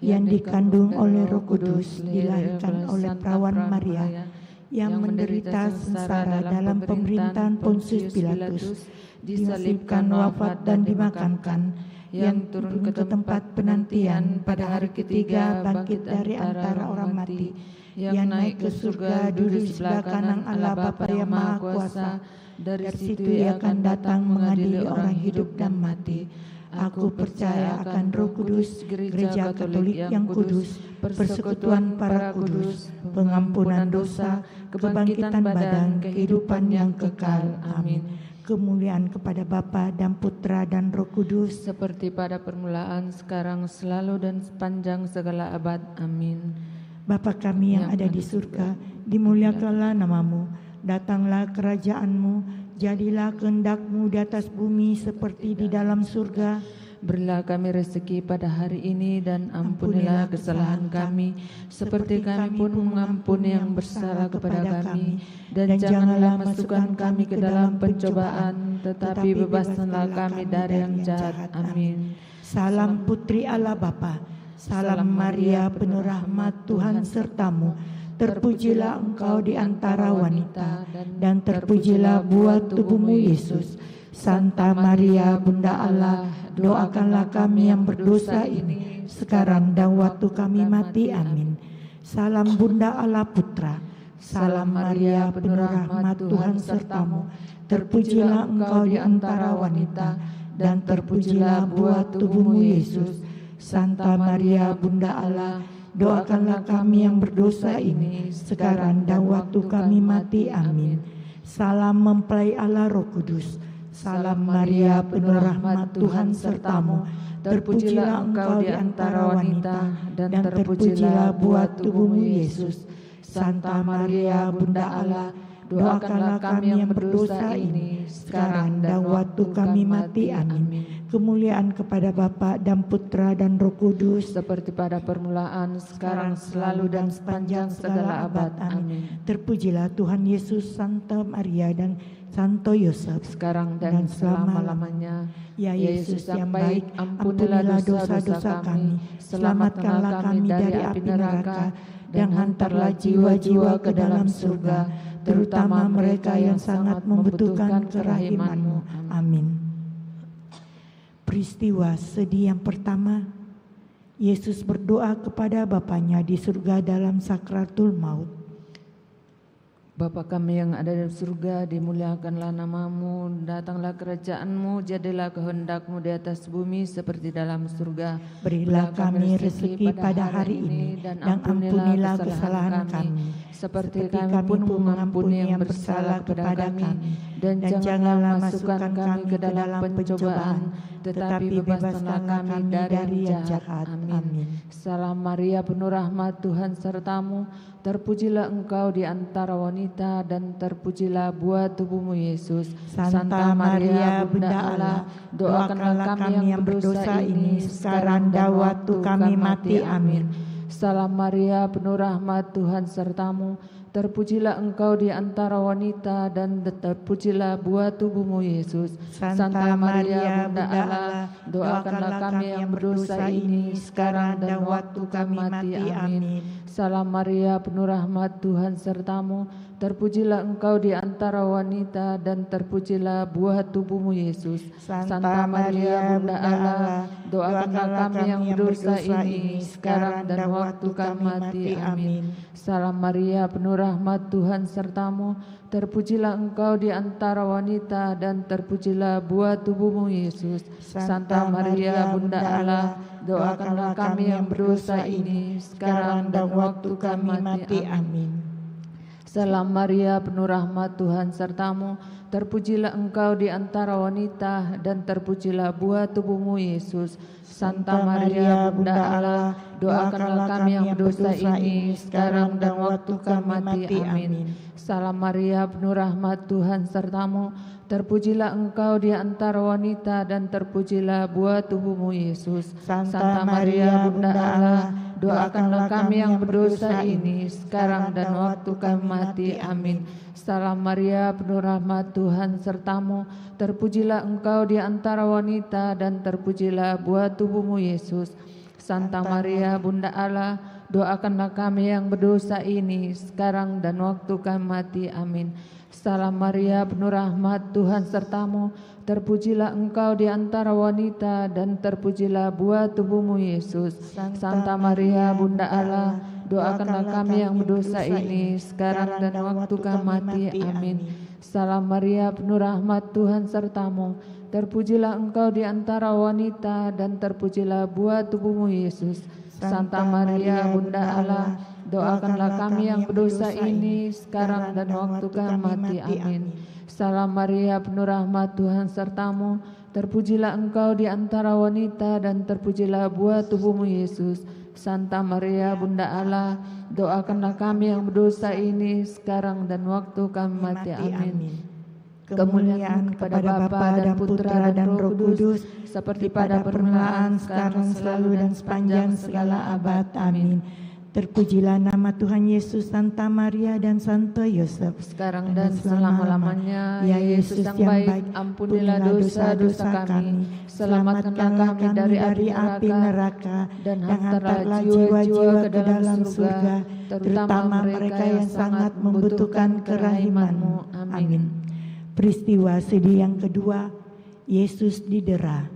yang dikandung oleh Roh Kudus, dilahirkan oleh perawan Maria, yang menderita sengsara dalam pemerintahan Pontius Pilatus, disalibkan, wafat dan dimakamkan, yang turun ke tempat penantian, pada hari ketiga bangkit dari antara orang mati, yang naik ke surga, duduk di sebelah kanan Allah Bapa yang Maha Kuasa. Dari situ Ia akan datang mengadili orang hidup dan mati. Aku percaya akan Roh Kudus, Gereja Katolik yang kudus, persekutuan para kudus, pengampunan dosa, kebangkitan badan, kehidupan yang kekal. Amin. Kemuliaan kepada Bapa dan Putra dan Roh Kudus, seperti pada permulaan, sekarang, selalu, dan sepanjang segala abad. Amin. Bapa kami yang ada di surga, dimuliakanlah namamu, datanglah kerajaanmu, jadilah kehendak-Mu di atas bumi seperti di dalam surga. Berilah kami rezeki pada hari ini, dan ampunilah kesalahan kami, seperti kami pun mengampuni yang bersalah kepada kami. Dan janganlah masukkan kami ke dalam pencobaan, tetapi bebaskanlah kami dari yang jahat. Amin. Salam Putri Allah Bapa, salam Maria penuh rahmat, Tuhan sertamu. Terpujilah engkau di antara wanita, dan terpujilah buah tubuhmu Yesus. Santa Maria Bunda Allah, doakanlah kami yang berdosa ini, sekarang dan waktu kami mati. Amin. Salam Bunda Allah Putra, salam Maria penuh rahmat, Tuhan sertamu. Terpujilah engkau di antara wanita, dan terpujilah buah tubuhmu Yesus. Santa Maria Bunda Allah, doakanlah kami yang berdosa ini, sekarang dan waktu kami mati. Amin. Salam mempelai Allah Roh Kudus, salam Maria penuh rahmat, Tuhan sertamu. Terpujilah engkau di antara wanita, dan terpujilah buah tubuhmu Yesus. Santa Maria Bunda Allah, doakanlah kami yang berdosa ini, sekarang dan waktu kami mati. Amin. Kemuliaan kepada Bapa dan Putra dan Roh Kudus, seperti pada permulaan, sekarang, selalu, dan sepanjang segala abad. Amin. Terpujilah Tuhan Yesus, Santa Maria dan Santo Yosef, sekarang dan selama-lamanya. Ya Yesus yang baik, ampunilah dosa-dosa kami, selamatkanlah kami dari api neraka, dan hantarlah jiwa-jiwa ke dalam surga, terutama mereka yang sangat membutuhkan kerahiman-Mu. Amin. Peristiwa sedih yang pertama, Yesus berdoa kepada Bapanya di surga dalam sakratul maut. Bapa kami yang ada di surga, dimuliakanlah namamu, datanglah kerajaan-Mu, jadilah kehendak-Mu di atas bumi seperti dalam surga. Berilah kami rezeki pada hari ini, dan ampunilah kesalahan kami, seperti kami pun mengampuni yang bersalah kepada kami. Dan janganlah masukkan kami ke dalam pencobaan, tetapi bebaskanlah kami dari yang jahat. Amin. Salam Maria penuh rahmat, Tuhan sertamu. Terpujilah engkau di antara wanita, dan terpujilah buah tubuhmu Yesus. Santa Maria Bunda Allah, doakanlah kami yang berdosa ini, sekarang dan waktu kami mati. Amin. Salam Maria penuh rahmat, Tuhan sertamu. Terpujilah engkau di antara wanita, dan terpujilah buah tubuhmu Yesus. Santa Maria Bunda Allah, doakanlah kami yang berdosa ini, sekarang dan waktu kami mati. Amin. Salam Maria penuh rahmat, Tuhan sertamu. Terpujilah engkau di antara wanita, dan terpujilah buah tubuhmu Yesus. Santa Maria Bunda Allah, doakanlah kami yang berdosa ini, sekarang dan waktu kami mati. Amin. Salam Maria penuh rahmat, Tuhan sertamu. Terpujilah engkau di antara wanita, dan terpujilah buah tubuhmu Yesus. Santa Maria Bunda Allah, doakanlah kami yang berdosa ini, sekarang dan waktu kami mati. Amin. Salam Maria penuh rahmat, Tuhan sertamu. Terpujilah engkau di antara wanita, dan terpujilah buah tubuhmu Yesus. Santa Maria Bunda Allah, doakanlah kami yang berdosa ini, sekarang dan waktu kami mati. Amin. Salam Maria penuh rahmat, Tuhan sertamu. Terpujilah engkau di antara wanita, dan terpujilah buah tubuhmu Yesus. Santa Maria Bunda Allah, doakanlah kami yang berdosa ini, sekarang dan waktu kami mati. Amin. Salam Maria penuh rahmat, Tuhan sertamu. Terpujilah engkau di antara wanita, dan terpujilah buah tubuhmu Yesus. Santa Maria Bunda Allah, doakanlah kami yang berdosa ini sekarang dan waktu kami mati. Amin. Salam Maria, penuh rahmat, Tuhan sertamu. Terpujilah engkau di antara wanita, dan terpujilah buah tubuhmu, Yesus. Santa Maria, Bunda Allah, doakanlah kami yang berdosa ini sekarang dan waktu kami mati. Amin. Salam Maria, penuh rahmat, Tuhan sertamu. Terpujilah engkau di antara wanita, dan terpujilah buah tubuhmu, Yesus. Santa Maria, Bunda Allah, doakanlah kami yang berdosa ini sekarang dan waktu kami mati. Amin. Salam Maria, penuh rahmat, Tuhan sertamu. Terpujilah engkau di antara wanita, dan terpujilah buah tubuhmu, Yesus. Santa Maria, Bunda Allah, doakanlah kami yang berdosa ini sekarang dan waktu kami mati. Amin. Kemuliaan kepada Bapa dan Putra dan Roh Kudus, seperti pada permulaan, sekarang, selalu, dan sepanjang segala abad. Amin. Terpujilah nama Tuhan Yesus, Santa Maria dan Santo Yosef, sekarang dan selama-lamanya. Ya Yesus yang baik, ampunilah dosa-dosa kami, selamatkanlah kami dari api neraka, dan hantarlah jiwa-jiwa ke dalam surga, terutama mereka yang sangat membutuhkan kerahiman-Mu. Amin. Peristiwa sedih yang kedua, Yesus didera.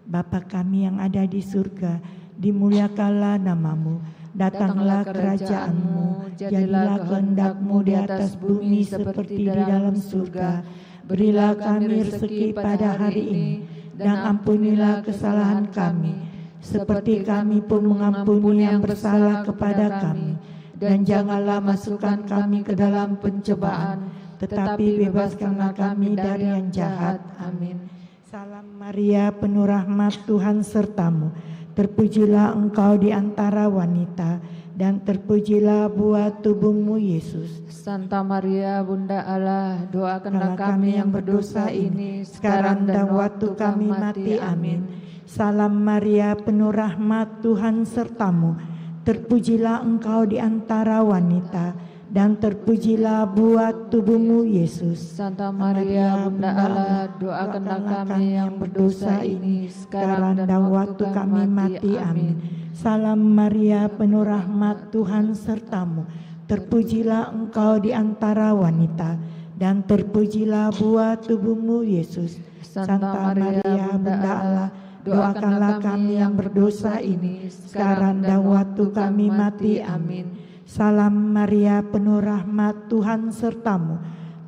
Bapa kami yang ada di surga, dimuliakanlah nama-Mu. Datanglah kerajaan-Mu, jadilah kehendak-Mu di atas bumi seperti di dalam surga. Berilah kami rezeki pada hari ini, dan ampunilah kesalahan kami, seperti kami pun mengampuni yang bersalah kepada kami. Dan janganlah masukkan kami ke dalam pencobaan, tetapi bebaskanlah kami dari yang jahat. Amin. Salam Maria, penuh rahmat, Tuhan sertamu. Terpujilah engkau di antara wanita, dan terpujilah buah tubuhmu, Yesus. Santa Maria, Bunda Allah, doakanlah kami yang berdosa ini sekarang dan waktu kami mati. Amin. Salam Maria, penuh rahmat, Tuhan sertamu. Terpujilah engkau di antara wanita, dan terpujilah buah tubuhmu, Yesus. Santa Maria, Bunda Allah, doakanlah kami yang berdosa ini sekarang dan waktu kami mati. Amin. Salam Maria, penuh rahmat, Tuhan sertamu. Terpujilah engkau di antara wanita, dan terpujilah buah tubuhmu, Yesus. Santa Maria, Bunda Allah, doakanlah kami yang berdosa ini sekarang dan waktu kami mati. Amin. Salam Maria, penuh rahmat, Tuhan sertamu.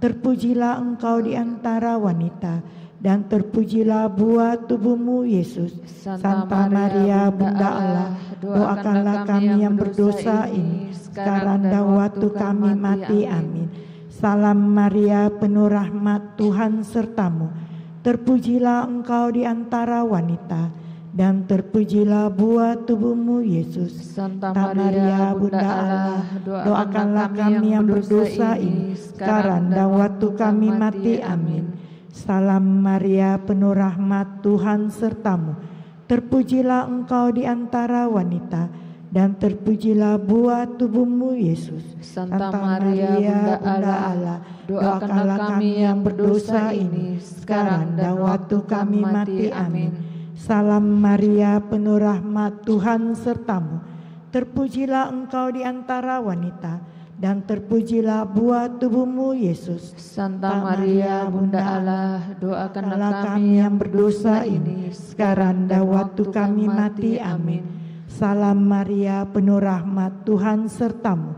Terpujilah engkau di antara wanita, dan terpujilah buah tubuhmu, Yesus. Santa Maria, Bunda Allah, doakanlah kami yang berdosa ini sekarang dan waktu kami mati. Amin. Salam Maria, penuh rahmat, Tuhan sertamu. Terpujilah engkau di antara wanita, dan terpujilah buah tubuhmu, Yesus. Santa Maria, Bunda Allah, doakanlah kami yang berdosa ini sekarang dan waktu kami mati. Amin. Salam Maria, penuh rahmat, Tuhan sertamu. Terpujilah engkau di antara wanita, dan terpujilah buah tubuhmu, Yesus. Santa Maria, Bunda Allah, doakanlah kami yang berdosa ini sekarang dan waktu kami mati. Amin. Salam Maria, penuh rahmat, Tuhan sertamu. Terpujilah engkau di antara wanita, dan terpujilah buah tubuhmu, Yesus. Santa Maria, Bunda Allah, doakanlah kami yang berdosa ini sekarang dan waktu kami mati. Amin. Salam Maria, penuh rahmat, Tuhan sertamu.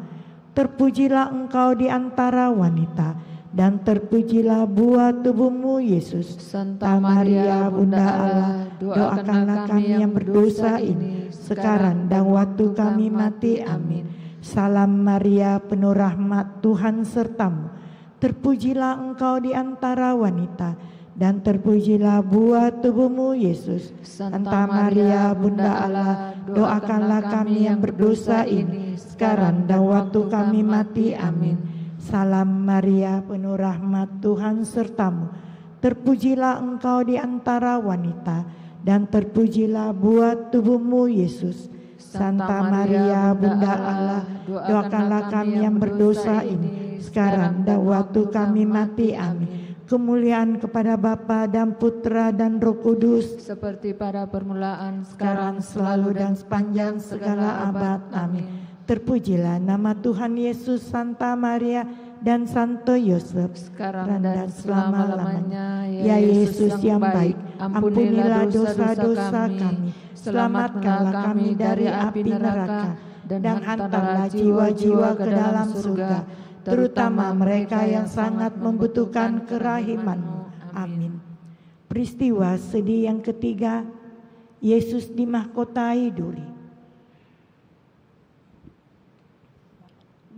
Terpujilah engkau di antara wanita, dan terpujilah buah tubuhmu, Yesus. Santa Maria, Bunda Allah, doakanlah kami yang berdosa ini sekarang dan waktu kami mati. Amin. Salam Maria, penuh rahmat, Tuhan sertamu. Terpujilah engkau di antara wanita, dan terpujilah buah tubuhmu, Yesus. Santa Maria, Bunda Allah, doakanlah kami yang berdosa ini sekarang dan waktu kami mati. Amin. Salam Maria, penuh rahmat, Tuhan sertamu. Terpujilah engkau di antara wanita, dan terpujilah buah tubuhmu, Yesus. Santa Maria, Bunda Allah, doakanlah kami yang berdosa ini sekarang dan waktu kami mati. Amin. kemuliaan kepada Bapa dan Putra dan Roh Kudus, seperti pada permulaan, sekarang, selalu, dan sepanjang segala abad. Amin. Terpujilah nama Tuhan Yesus, Santa Maria, dan Santo Yosef, sekarang dan selama-lamanya. Ya Yesus yang baik, ampunilah dosa-dosa kami, selamatkanlah kami dari api neraka, dan hantarlah jiwa-jiwa ke dalam surga, terutama mereka yang sangat membutuhkan kerahiman-Mu. Amin. Peristiwa sedih yang ketiga, Yesus dimahkotai duri.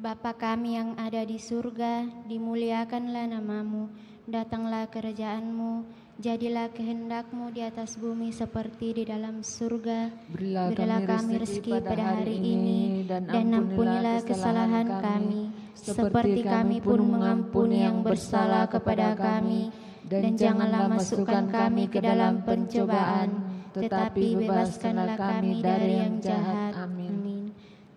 Bapa kami yang ada di surga, dimuliakanlah nama-Mu, datanglah kerajaan-Mu, jadilah kehendak-Mu di atas bumi seperti di dalam surga. Berilah kami rezeki pada hari ini, dan ampunilah kesalahan kami, seperti kami pun mengampuni yang bersalah kepada kami. Dan janganlah masukkan kami ke dalam pencobaan, tetapi bebaskanlah kami dari yang jahat. Amin.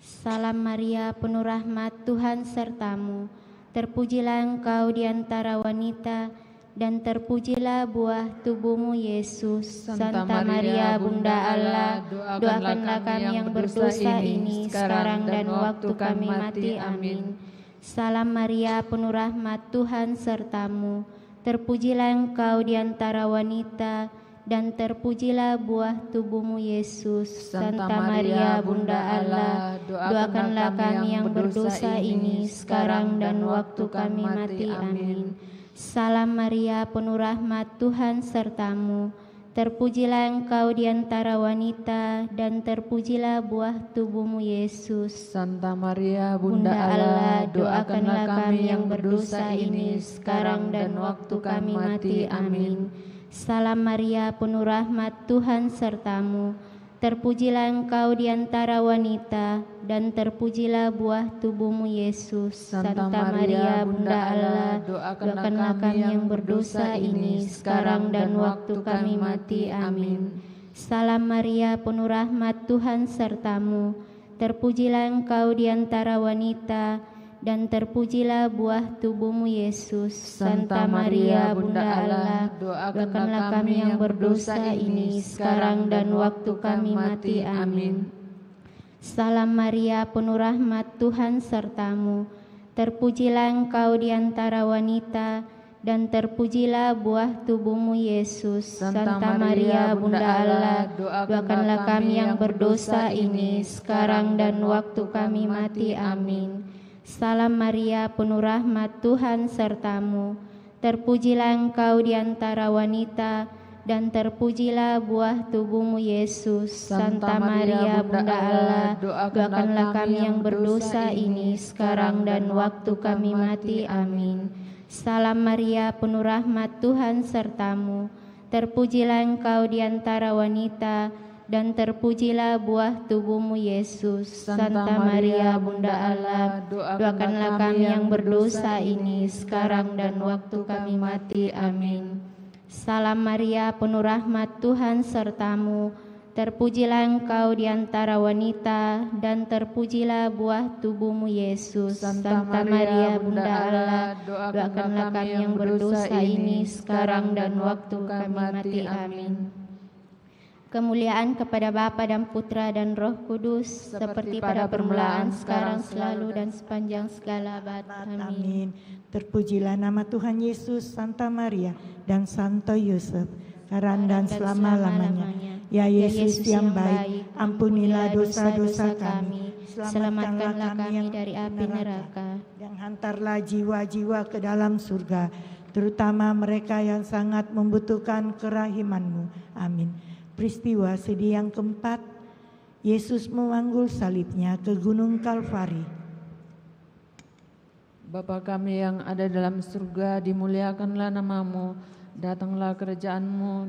Salam Maria, penuh rahmat, Tuhan sertamu. Terpujilah engkau di antara wanita, dan terpujilah buah tubuhmu Yesus. Santa Maria, Bunda Allah, doakanlah kami yang berdosa ini sekarang dan waktu kami mati. Amin. Salam Maria, penuh rahmat, Tuhan sertamu. Terpujilah engkau di antara wanita, dan terpujilah buah tubuhmu Yesus. Santa Maria, Bunda Allah, doakanlah kami yang berdosa ini sekarang dan waktu kami mati. Amin. Salam Maria, penuh rahmat, Tuhan sertamu. Terpujilah engkau di antara wanita, dan terpujilah buah tubuhmu Yesus. Santa Maria, Bunda Allah, doakanlah kami yang berdosa ini sekarang dan waktu kami mati. Amin. Salam Maria, penuh rahmat, Tuhan sertamu. Terpujilah engkau di antara wanita, dan terpujilah buah tubuhmu Yesus. Santa Maria, Bunda Allah, doakanlah kami yang berdosa ini sekarang dan waktu kami mati. Amin. Salam Maria, penuh rahmat, Tuhan sertamu. Terpujilah engkau di antara wanita, dan terpujilah buah tubuhmu Yesus. Santa Maria, Bunda Allah, doakanlah kami yang berdosa ini sekarang dan waktu kami mati. Amin. Salam Maria, penuh rahmat, Tuhan sertamu. Terpujilah engkau di antara wanita, dan terpujilah buah tubuhmu Yesus. Santa Maria, Bunda Allah, doakanlah kami yang berdosa ini sekarang dan waktu kami mati. Amin. Salam Maria, penuh rahmat, Tuhan sertamu. Terpujilah engkau di antara wanita, dan terpujilah buah tubuhmu Yesus. Santa Maria, Bunda Allah, doakanlah kami yang berdosa ini sekarang dan waktu kami mati. Amin. Salam Maria, penuh rahmat, Tuhan sertamu. Terpujilah engkau di antara wanita, dan terpujilah buah tubuhmu Yesus. Santa Maria, Bunda Allah, doakanlah kami yang berdosa ini sekarang dan waktu kami mati. Amin. Salam Maria, penuh rahmat, Tuhan sertamu. Terpujilah engkau di antara wanita, dan terpujilah buah tubuhmu Yesus. Santa Maria, Bunda Allah, doakanlah kami yang berdosa ini sekarang dan waktu kami mati. Amin. Kemuliaan kepada Bapa dan Putra dan Roh Kudus, seperti pada permulaan, sekarang, selalu, dan sepanjang segala abad. Amin. Terpujilah nama Tuhan Yesus, Santa Maria, dan Santo Yosef, sekarang dan selama-lamanya. Ya Yesus yang baik, ampunilah dosa-dosa kami, selamatkanlah kami dari api neraka, dan hantarlah jiwa-jiwa ke dalam surga, terutama mereka yang sangat membutuhkan kerahiman-Mu. Amin. Peristiwa sedih yang keempat, Yesus memanggul salibnya ke Gunung Kalvari. Bapa kami yang ada dalam surga, dimuliakanlah nama-Mu, datanglah kerajaan-Mu,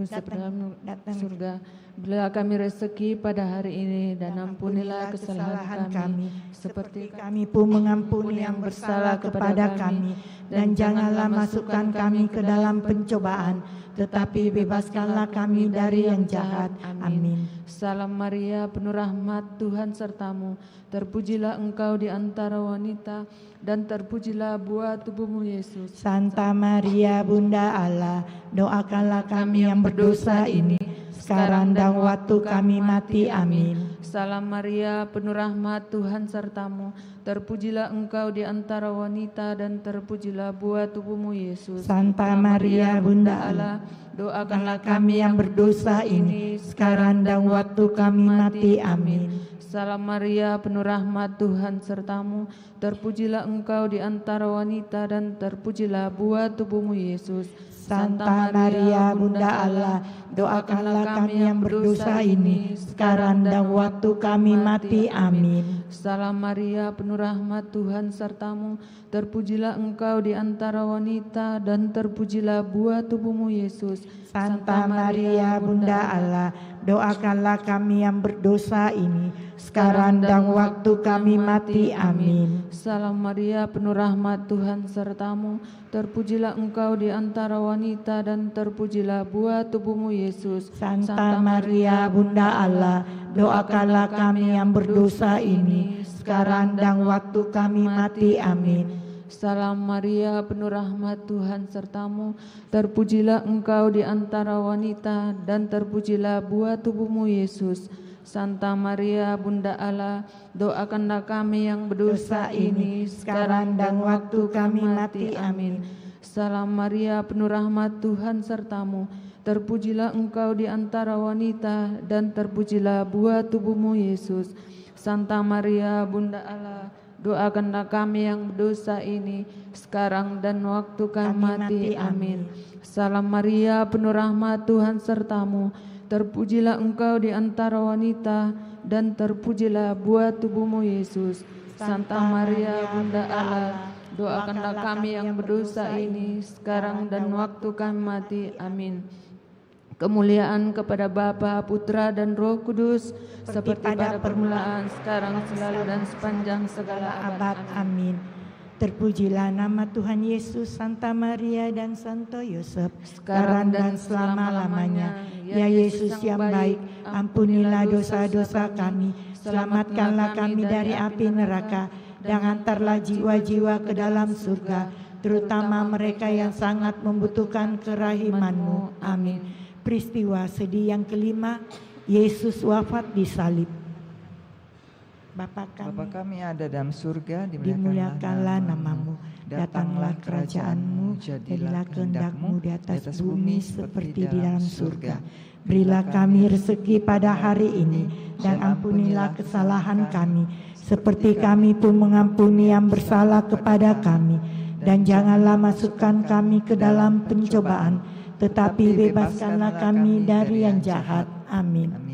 seperti dalam surga. Berilah kami rezeki pada hari ini, dan ampunilah kesalahan kami, seperti kami pun mengampuni yang bersalah kepada kami. Dan janganlah masukkan kami ke dalam pencobaan, tetapi bebaskanlah kami dari yang jahat. Amin. Salam Maria, penuh rahmat, Tuhan sertamu. Terpujilah engkau di antara wanita, dan terpujilah buah tubuhmu Yesus. Santa Maria, Bunda Allah, doakanlah kami yang berdosa ini, sekarang dan waktu kami mati. Amin. Salam Maria, penuh rahmat, Tuhan sertamu. Terpujilah engkau di antara wanita, dan terpujilah buah tubuhmu Yesus. Santa Maria, Bunda Allah, doakanlah kami yang berdosa ini, sekarang dan waktu kami mati. Amin. Salam Maria, penuh rahmat, Tuhan sertamu. Terpujilah engkau di antara wanita, dan terpujilah buah tubuhmu Yesus. Santa Maria, Bunda Allah, doakanlah kami yang berdosa ini, sekarang dan waktu kami mati. Amin. Salam Maria, penuh rahmat, Tuhan sertamu. Terpujilah engkau di antara wanita, dan terpujilah buah tubuhmu Yesus. Santa Maria, Bunda Allah, doakanlah kami yang berdosa ini, sekarang dan waktu kami mati. Amin. Salam Maria, penuh rahmat, Tuhan sertamu. Terpujilah engkau di antara wanita, dan terpujilah buah tubuhmu Yesus. Santa Maria, Bunda Allah, doakanlah kami yang berdosa ini, sekarang dan waktu kami mati. Amin. Salam Maria, penuh rahmat, Tuhan sertamu. Terpujilah engkau di antara wanita, dan terpujilah buah tubuhmu Yesus. Santa Maria, Bunda Allah, doakanlah kami yang berdosa ini, sekarang dan waktu kami mati. Amin. Salam Maria, penuh rahmat, Tuhan sertamu. Terpujilah engkau di antara wanita, dan terpujilah buah tubuhmu Yesus. Santa Maria, Bunda Allah, doakanlah kami yang berdosa ini, sekarang dan waktu kami mati. Amin. Salam Maria, penuh rahmat, Tuhan sertamu. Terpujilah engkau di antara wanita, dan terpujilah buah tubuhmu Yesus. Santa Maria, Bunda Allah, doakanlah kami yang berdosa ini, sekarang dan waktu kami mati. Amin. Kemuliaan kepada Bapa, Putra, dan Roh Kudus, seperti pada permulaan, sekarang, selalu, dan sepanjang segala abad. Amin. Terpujilah nama Tuhan Yesus, Santa Maria, dan Santo Yosef, sekarang dan selama-lamanya. Ya Yesus yang baik, ampunilah dosa-dosa kami, selamatkanlah kami dari api neraka, dan antarlah jiwa-jiwa ke dalam surga, terutama mereka yang sangat membutuhkan kerahiman-Mu. Amin. Peristiwa sedih yang kelima, Yesus wafat di salib. Bapa kami ada dalam surga, dimuliakanlah namamu, datanglah kerajaanmu, jadilah kehendak-Mu di atas bumi seperti di dalam surga. Berilah kami rezeki pada hari ini, dan ampunilah kesalahan kami, seperti kami pun mengampuni yang bersalah kepada kami. Dan janganlah masukkan kami ke dalam pencobaan, tetapi bebaskanlah kami dari yang jahat. Amin.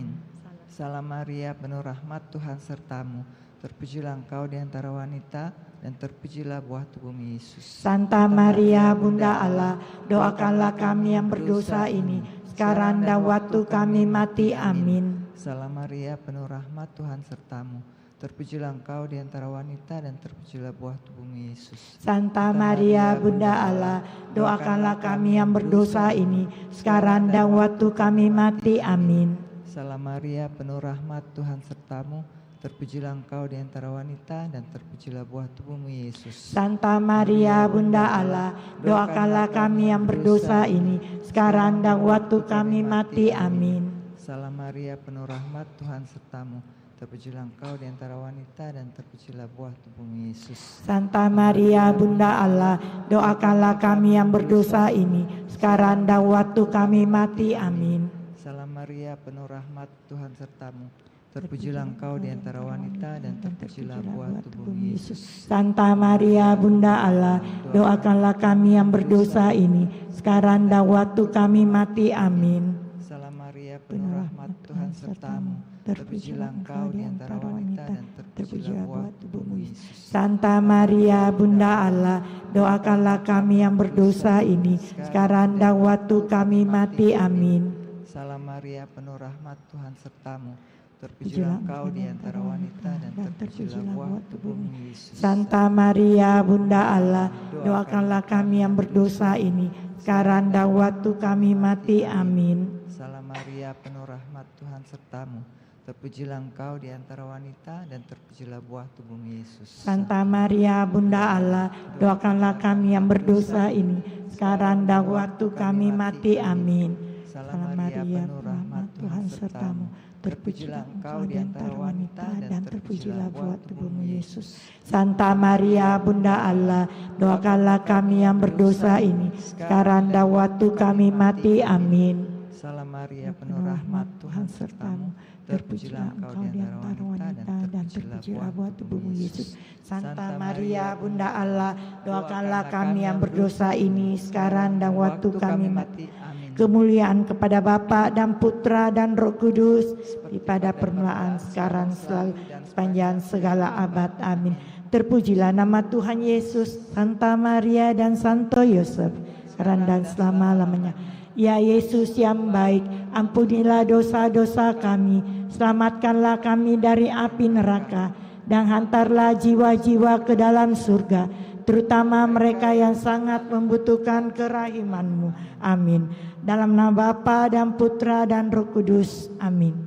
Salam Maria, penuh rahmat, Tuhan sertamu. Terpujilah engkau di antara wanita, dan terpujilah buah tubuhmu Yesus. Santa Maria, Bunda Allah, doakanlah kami yang berdosa ini, sekarang dan waktu kami mati. Amin. Salam Maria, penuh rahmat, Tuhan sertamu. Terpujilah engkau di antara wanita, dan terpujilah buah tubuhmu Yesus. Santa Maria, Bunda Allah, doakanlah kami yang berdosa ini, sekarang dan waktu kami mati. Amin. Salam Maria, penuh rahmat, Tuhan sertamu. Terpujilah engkau di antara wanita, dan terpujilah buah tubuhmu Yesus. Santa Maria, Bunda Allah, doakanlah kami yang berdosa ini, sekarang dan waktu kami mati. Amin. Salam Maria, penuh rahmat, Tuhan sertamu. Terpujilah engkau di antara wanita, dan terpujilah buah tubuhmu Yesus. Santa Maria, Bunda Allah, doakanlah kami yang berdosa ini, sekarang dan waktu kami mati. Amin. Salam Maria, penuh rahmat, Tuhan sertamu. Terpujilah engkau di antara wanita, dan terpujilah buah tubuhmu Yesus. Santa Maria, Bunda Allah, doakanlah kami yang berdosa ini, sekarang dan waktu kami mati. Amin. Salam Maria, penuh rahmat, Tuhan sertamu. Terpujilah engkau di antara wanita, dan terpujilah buah tubuhmu Yesus. Santa Maria, Bunda Allah, doakanlah kami yang berdosa ini, sekarang dan waktu kami mati. Amin. Salam Maria, penuh rahmat, Tuhan sertamu. Terpujilah engkau di antara wanita dan terpujilah buah tubuhmu Yesus. Santa Maria, Bunda Allah, doakanlah kami yang berdosa ini, sekarang dan waktu kami mati. Amin. Salam Maria, penuh rahmat, Tuhan sertamu. Terpujilah engkau di antara wanita dan terpujilah buah tubuhmu Yesus. Santa Maria, Bunda Allah, doakanlah kami yang berdosa ini, sekarang dan waktu kami mati. Amin. Salam Maria, penuh rahmat, Tuhan sertamu. Terpujilah engkau di antara wanita dan terpujilah buah tubuhmu Yesus. Santa Maria, Bunda Allah, doakanlah kami yang berdosa ini, sekarang dan waktu kami mati. Amin. Salam Maria, penuh rahmat, Tuhan sertamu. Terpujilah engkau di antara wanita dan terpujilah buah tubuhmu Yesus. Santa Maria, Bunda Allah, doakanlah kami yang berdosa ini, sekarang dan waktu kami mati. Kemuliaan kepada Bapa dan Putra dan Roh Kudus, pada permulaan, sekarang, selalu, sepanjang segala abad. Amin. Terpujilah nama Tuhan Yesus, Santa Maria dan Santo Yosef, sekarang dan selama-lamanya. Ya Yesus yang baik, ampunilah dosa-dosa kami, selamatkanlah kami dari api neraka, dan hantarlah jiwa-jiwa ke dalam surga, terutama mereka yang sangat membutuhkan kerahiman-Mu. Amin. Dalam nama Bapa dan Putra dan Roh Kudus. Amin.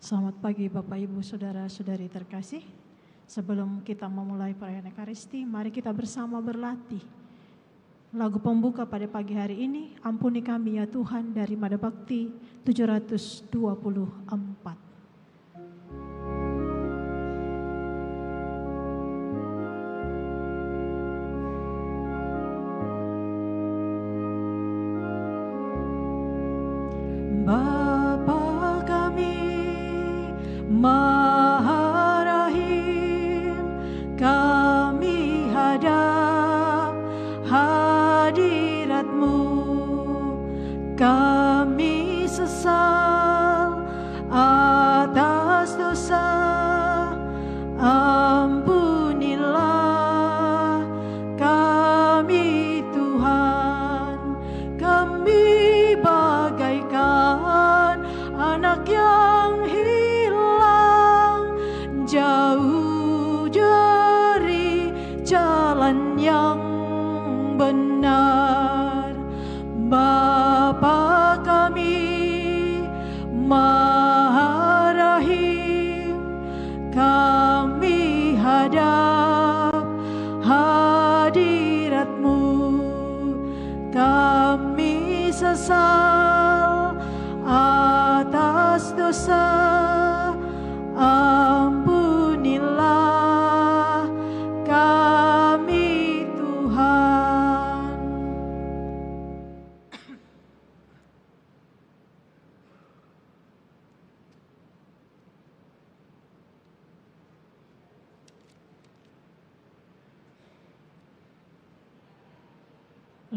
Selamat pagi Bapak Ibu Saudara-saudari terkasih. Sebelum kita memulai perayaan Ekaristi, mari kita bersama berlatih. Lagu pembuka pada pagi hari ini, Ampuni Kami Ya Tuhan, dari Mada Bakti 724. Bapa kami Maha Rahim, kami hadap hadirat-Mu, kami sesal atas dosa, ampunilah kami Tuhan, kami bagaikan anak yang hilang jauh dari jalan yang benar. Bapa kami Maha Rahim, kami hadap hadirat-Mu, kami sesal atas dosa, ampunilah kami Tuhan.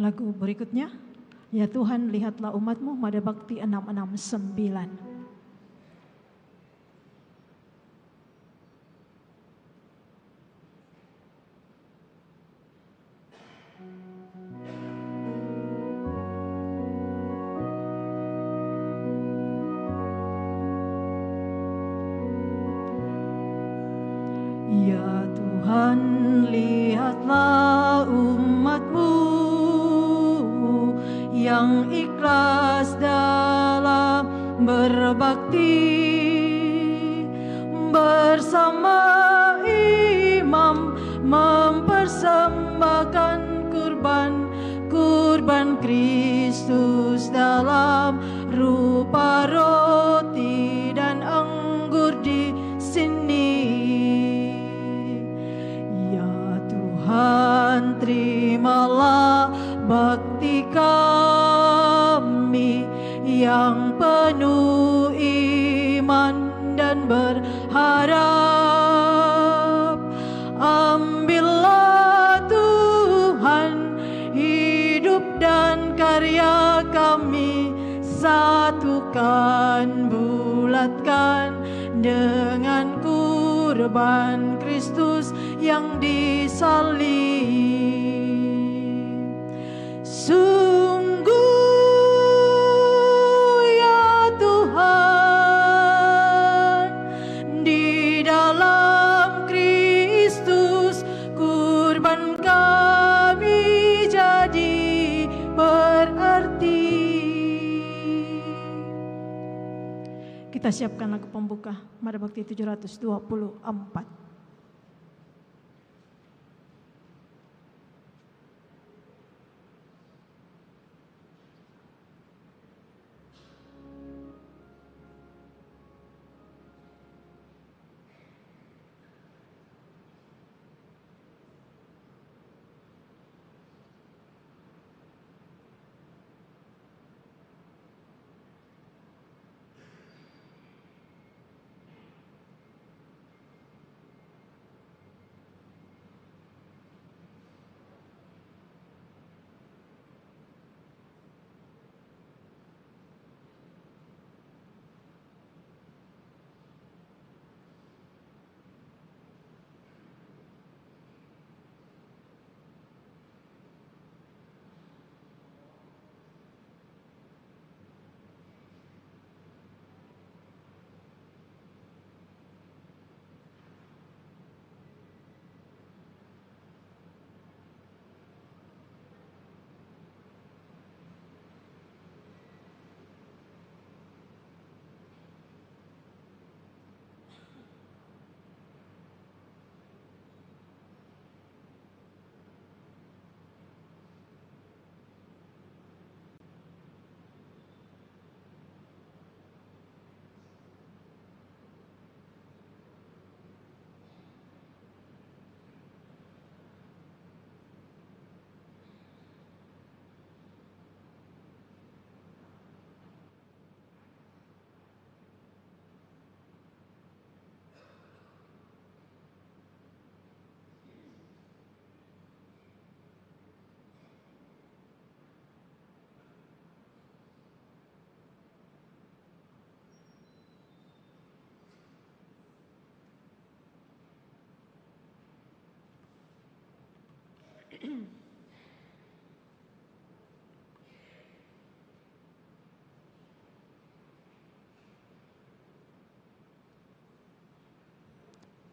Lagu berikutnya, Ya Tuhan lihatlah umat-Mu, Mada Bakti 669. Ya Tuhan lihatlah umat-Mu yang ikhlas dalam berbakti, bersama imam mempersembahkan kurban Kristus dalam rupa roti dan anggur di sini. Ya Tuhan, terimalah bakti kami yang penuh iman dan berharap. Ambillah Tuhan hidup dan karya kami, satukan, bulatkan dengan kurban Kristus yang disalib. Sungguh ya Tuhan, di dalam Kristus kurban kami jadi berarti. Kita siapkan lagu pembuka Mada Bakti 724.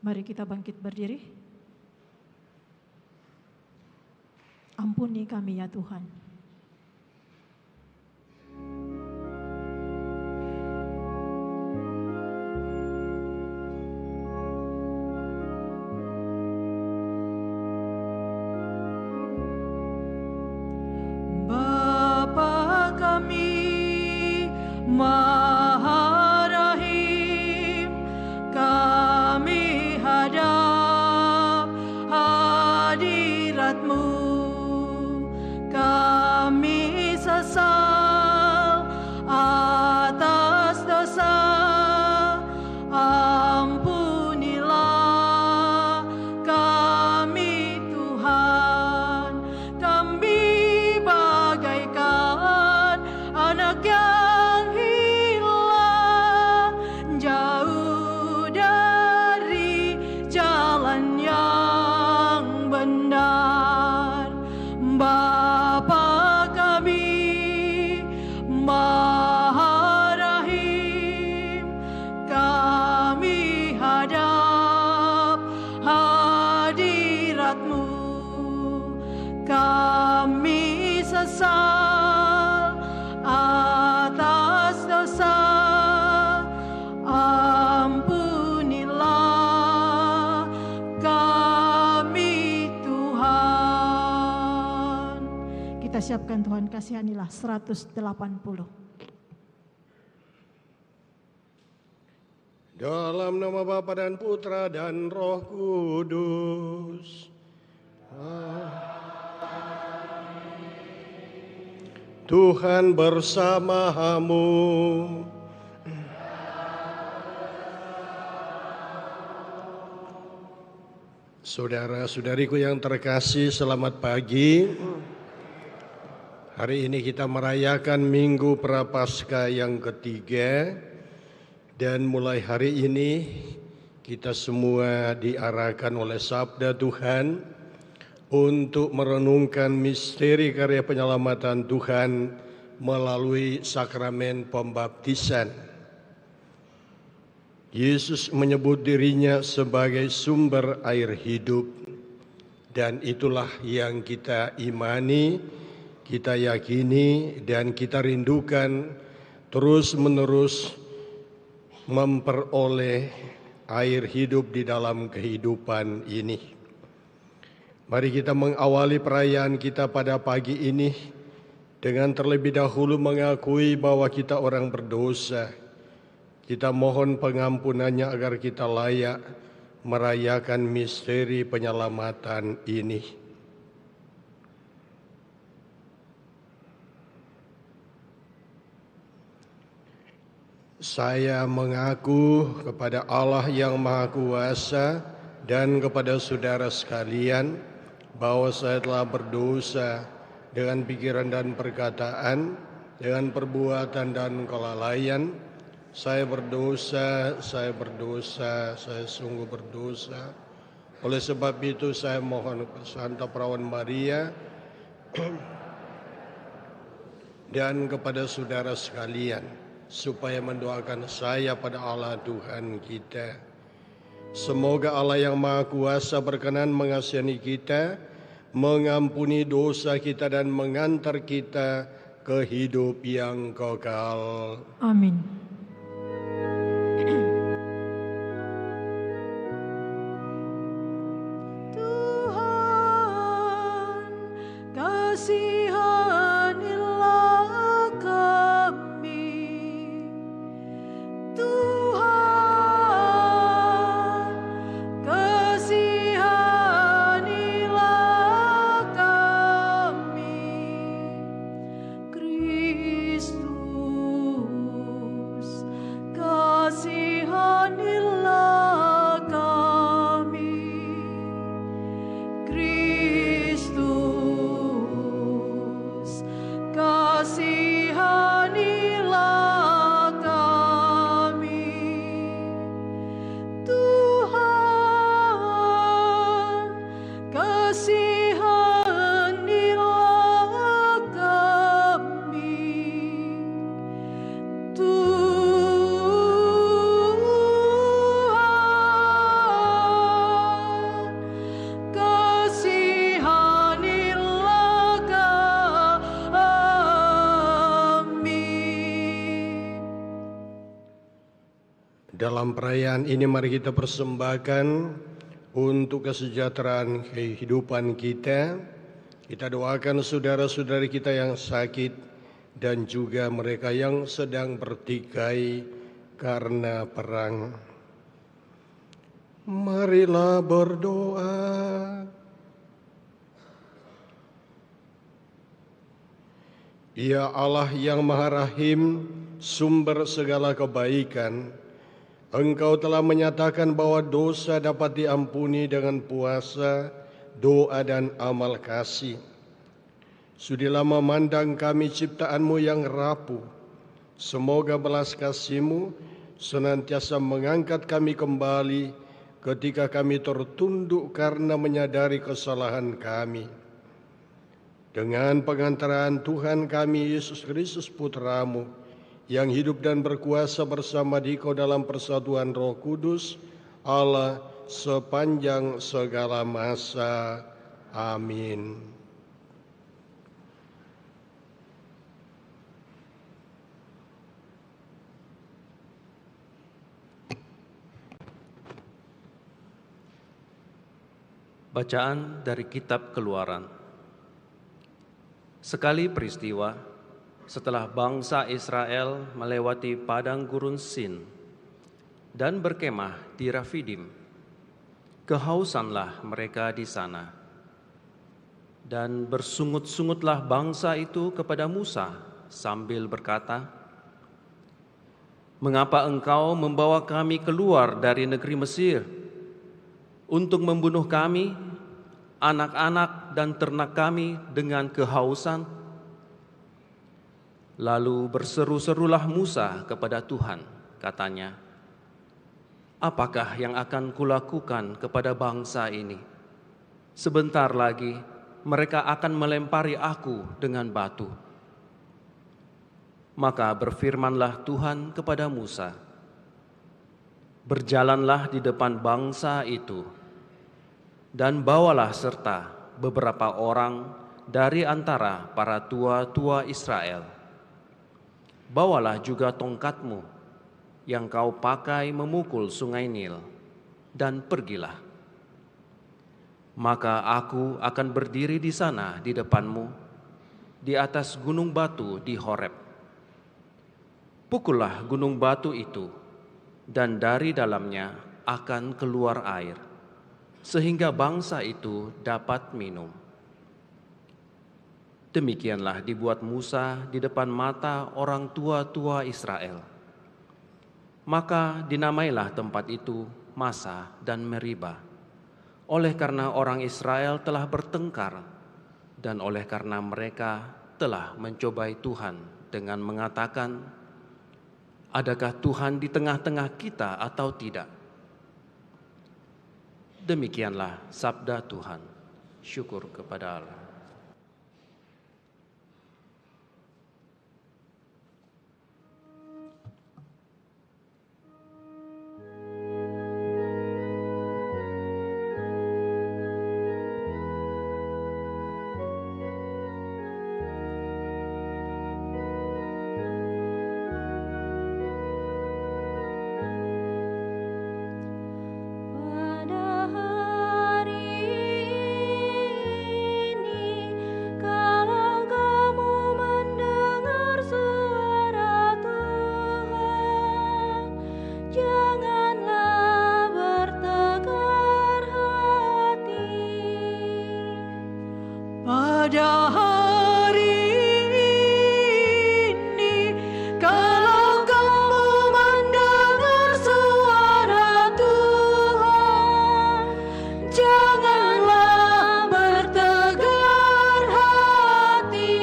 Mari kita bangkit berdiri. Ampuni kami ya Tuhan. Bapa kami Maha Rahim, kami hadap hadirat-Mu, kami sesal atas dosa, ampunilah kami Tuhan, kami bagaikan anak yang hilang jauh dari jalan yang benar. Bapa kami Maha Rahim, kami hadap hadirat-Mu, kami sesal atas dosa, ampunilah kami Tuhan. Kita siapkan Tuhan kasihanilah 180. Dalam nama Bapa dan Putra dan Roh Kudus. Tuhan bersamamu. Saudara-saudariku yang terkasih, selamat pagi. Hari ini kita merayakan Minggu Prapaskah yang ketiga, dan mulai hari ini kita semua diarahkan oleh sabda Tuhan untuk merenungkan misteri karya penyelamatan Tuhan melalui sakramen pembaptisan. Yesus menyebut dirinya sebagai sumber air hidup, dan itulah yang kita imani, kita yakini, dan kita rindukan terus-menerus memperoleh air hidup di dalam kehidupan ini. Mari kita mengawali perayaan kita pada pagi ini dengan terlebih dahulu mengakui bahwa kita orang berdosa. Kita mohon pengampunannya agar kita layak merayakan misteri penyelamatan ini. Saya mengaku kepada Allah yang Maha Kuasa dan kepada saudara sekalian bahwa saya telah berdosa dengan pikiran dan perkataan, dengan perbuatan dan kelalaian. Saya berdosa, saya sungguh berdosa. Oleh sebab itu saya mohon Santa Perawan Maria dan kepada saudara sekalian supaya mendoakan saya pada Allah Tuhan kita. Semoga Allah yang Maha Kuasa berkenan mengasihani kita, mengampuni dosa kita dan mengantar kita ke hidup yang kekal. Amin. Tuhan, kasihanilah kami. Tuhan, kasihanilah kami. Kristus, Dalam perayaan ini mari kita persembahkan untuk kesejahteraan kehidupan kita. Kita doakan saudara-saudari kita yang sakit dan juga mereka yang sedang bertikai karena perang. Marilah berdoa. Ya Allah yang Maha Rahim, sumber segala kebaikan, Engkau telah menyatakan bahwa dosa dapat diampuni dengan puasa, doa dan amal kasih. Sudilah memandang kami ciptaan-Mu yang rapuh. Semoga belas kasih-Mu senantiasa mengangkat kami kembali ketika kami tertunduk karena menyadari kesalahan kami. Dengan pengantaran Tuhan kami Yesus Kristus Putra-Mu, yang hidup dan berkuasa bersama Dikau dalam persatuan Roh Kudus, Allah sepanjang segala masa. Amin. Bacaan dari Kitab Keluaran. Sekali peristiwa, setelah bangsa Israel melewati padang gurun Sin dan berkemah di Rafidim, kehausanlah mereka di sana. Dan bersungut-sungutlah bangsa itu kepada Musa sambil berkata, "Mengapa engkau membawa kami keluar dari negeri Mesir untuk membunuh kami, anak-anak dan ternak kami dengan kehausan?" Lalu berseru-serulah Musa kepada Tuhan, katanya, "Apakah yang akan kulakukan kepada bangsa ini? Sebentar lagi mereka akan melempari aku dengan batu." Maka berfirmanlah Tuhan kepada Musa, "Berjalanlah di depan bangsa itu, dan bawalah serta beberapa orang dari antara para tua-tua Israel. Bawalah juga tongkatmu yang kau pakai memukul sungai Nil, dan pergilah. Maka aku akan berdiri di sana di depanmu, di atas gunung batu di Horeb. Pukullah gunung batu itu, dan dari dalamnya akan keluar air, sehingga bangsa itu dapat minum." Demikianlah dibuat Musa di depan mata orang tua-tua Israel. Maka dinamailah tempat itu Masa dan Meriba, oleh karena orang Israel telah bertengkar dan oleh karena mereka telah mencobai Tuhan dengan mengatakan, "Adakah Tuhan di tengah-tengah kita atau tidak?" Demikianlah sabda Tuhan. Syukur kepada Allah. Pada hari ini, kalau kamu mendengar suara Tuhan, janganlah bertegar hati.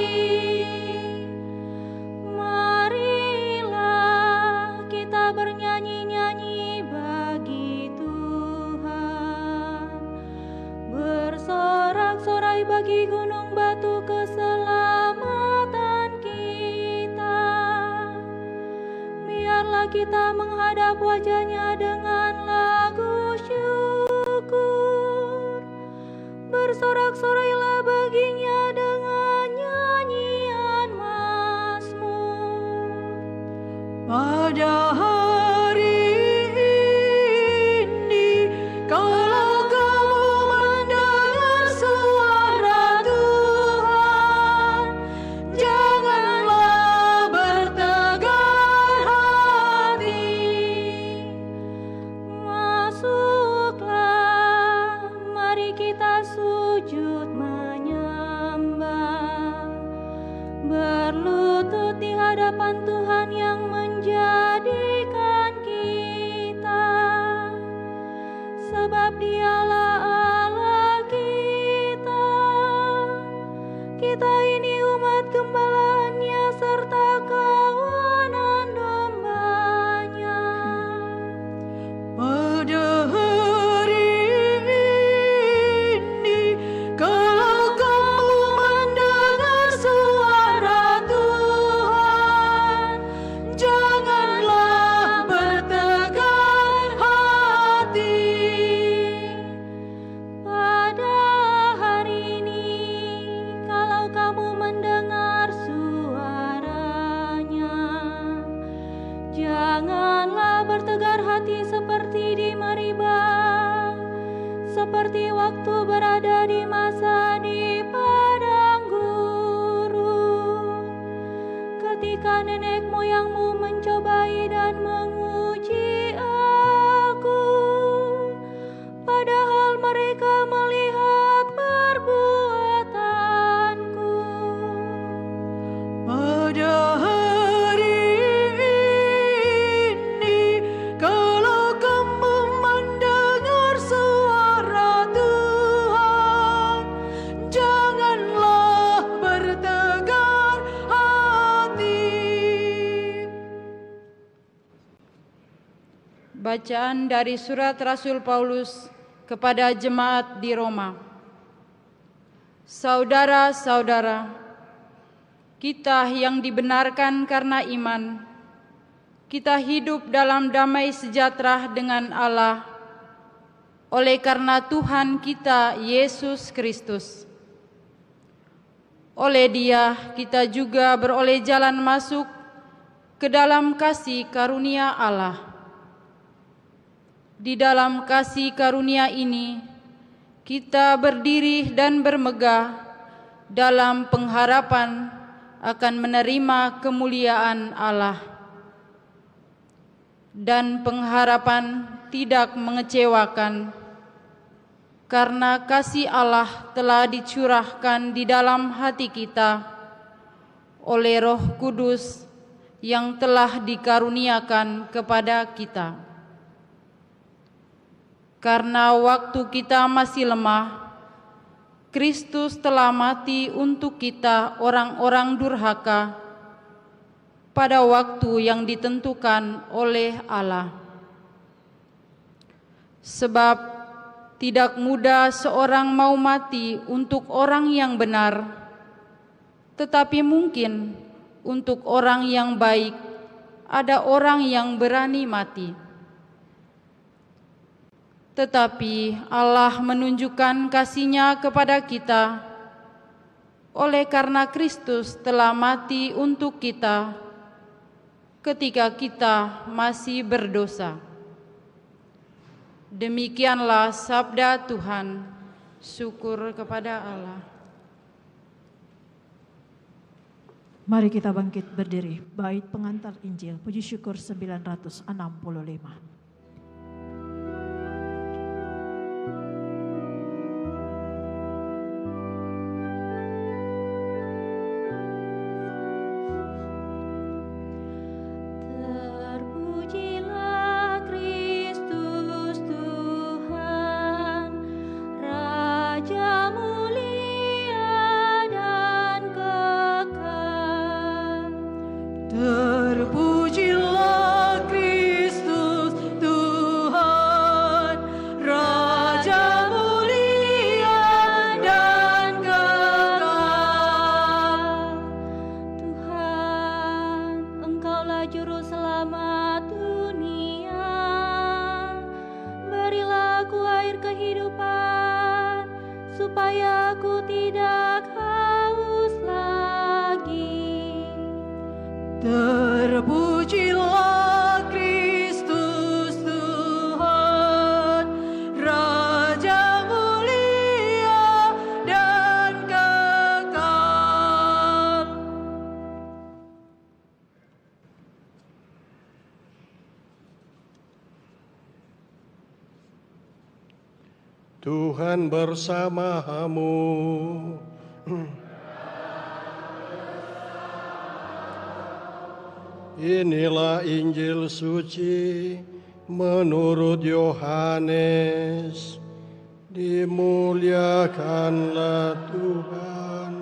Marilah kita bernyanyi-nyanyi bagi Tuhan, bersorak-sorai bagi gunung batu keselamatan kita. Biarlah kita menghadap wajah-Nya dengan lagu syukur. Bersorak-sorailah baginya dengan nyanyian mazmur. Pada hari hadapan Tuhan yang menjadikan kita, sebab Dialah Allah kita. Kita ini umat gembalaannya serta kawanan dombanya. Pada hari ini, kalau kamu mendengar suara Tuhan, janganlah bertegar hati. Pada hari ini, kalau kamu mendengar suaranya, janganlah bertegar hati seperti di Meribah, seperti waktu berada di masa di padang gurun, ketika nenek moyangmu mencobai dan menguji aku, padahal mereka melihat perbuatanku. Pada hari ini, kalau kamu mendengar suara Tuhan, janganlah bertegar hati. Bacaan dari surat Rasul Paulus kepada jemaat di Roma. Saudara-saudara, kita yang dibenarkan karena iman, kita hidup dalam damai sejahtera dengan Allah oleh karena Tuhan kita Yesus Kristus. Oleh Dia kita juga beroleh jalan masuk ke dalam kasih karunia Allah. Di dalam kasih karunia ini, kita berdiri dan bermegah dalam pengharapan akan menerima kemuliaan Allah. Dan pengharapan tidak mengecewakan, karena kasih Allah telah dicurahkan di dalam hati kita oleh Roh Kudus yang telah dikaruniakan kepada kita. Karena waktu kita masih lemah, Kristus telah mati untuk kita orang-orang durhaka pada waktu yang ditentukan oleh Allah. Sebab tidak mudah seorang mau mati untuk orang yang benar, tetapi mungkin untuk orang yang baik ada orang yang berani mati. Tetapi Allah menunjukkan kasih-Nya kepada kita oleh karena Kristus telah mati untuk kita ketika kita masih berdosa. Demikianlah sabda Tuhan. Syukur kepada Allah. Mari kita bangkit berdiri. Bait pengantar Injil, puji syukur 965. Terpujilah Kristus Tuhan, Raja mulia dan kekal. Terpujilah Kristus Tuhan, Raja mulia dan kekal. Tuhan, Engkaulah juru selamat dunia. Berilah aku air kehidupan, supaya aku tidak haus lagi. Terpujilah Kristus Tuhan, Raja mulia dan kekal. Tuhan bersamamu. Inilah Injil suci menurut Yohanes. Dimuliakanlah Tuhan.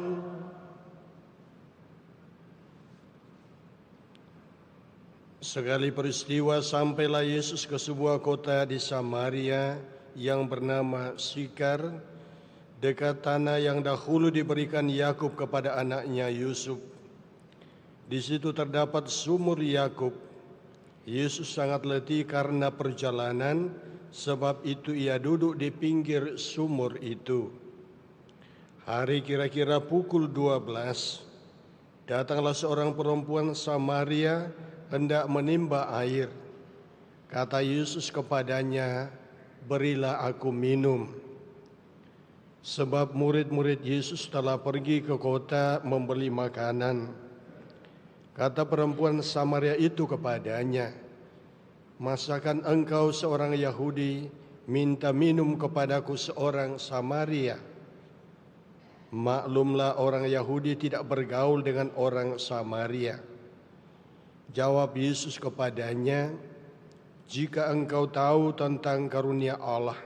Sekali peristiwa sampailah Yesus ke sebuah kota di Samaria yang bernama Sikar, dekat tanah yang dahulu diberikan Yakub kepada anaknya Yusuf. Di situ terdapat sumur Yakub. Yesus sangat letih karena perjalanan, sebab itu ia duduk di pinggir sumur itu. Hari kira-kira pukul 12, datanglah seorang perempuan Samaria hendak menimba air. Kata Yesus kepadanya, "Berilah aku minum." Sebab murid-murid Yesus telah pergi ke kota membeli makanan. Kata perempuan Samaria itu kepadanya, "Masakan engkau seorang Yahudi minta minum kepadaku seorang Samaria?" Maklumlah orang Yahudi tidak bergaul dengan orang Samaria. Jawab Yesus kepadanya, "Jika engkau tahu tentang karunia Allah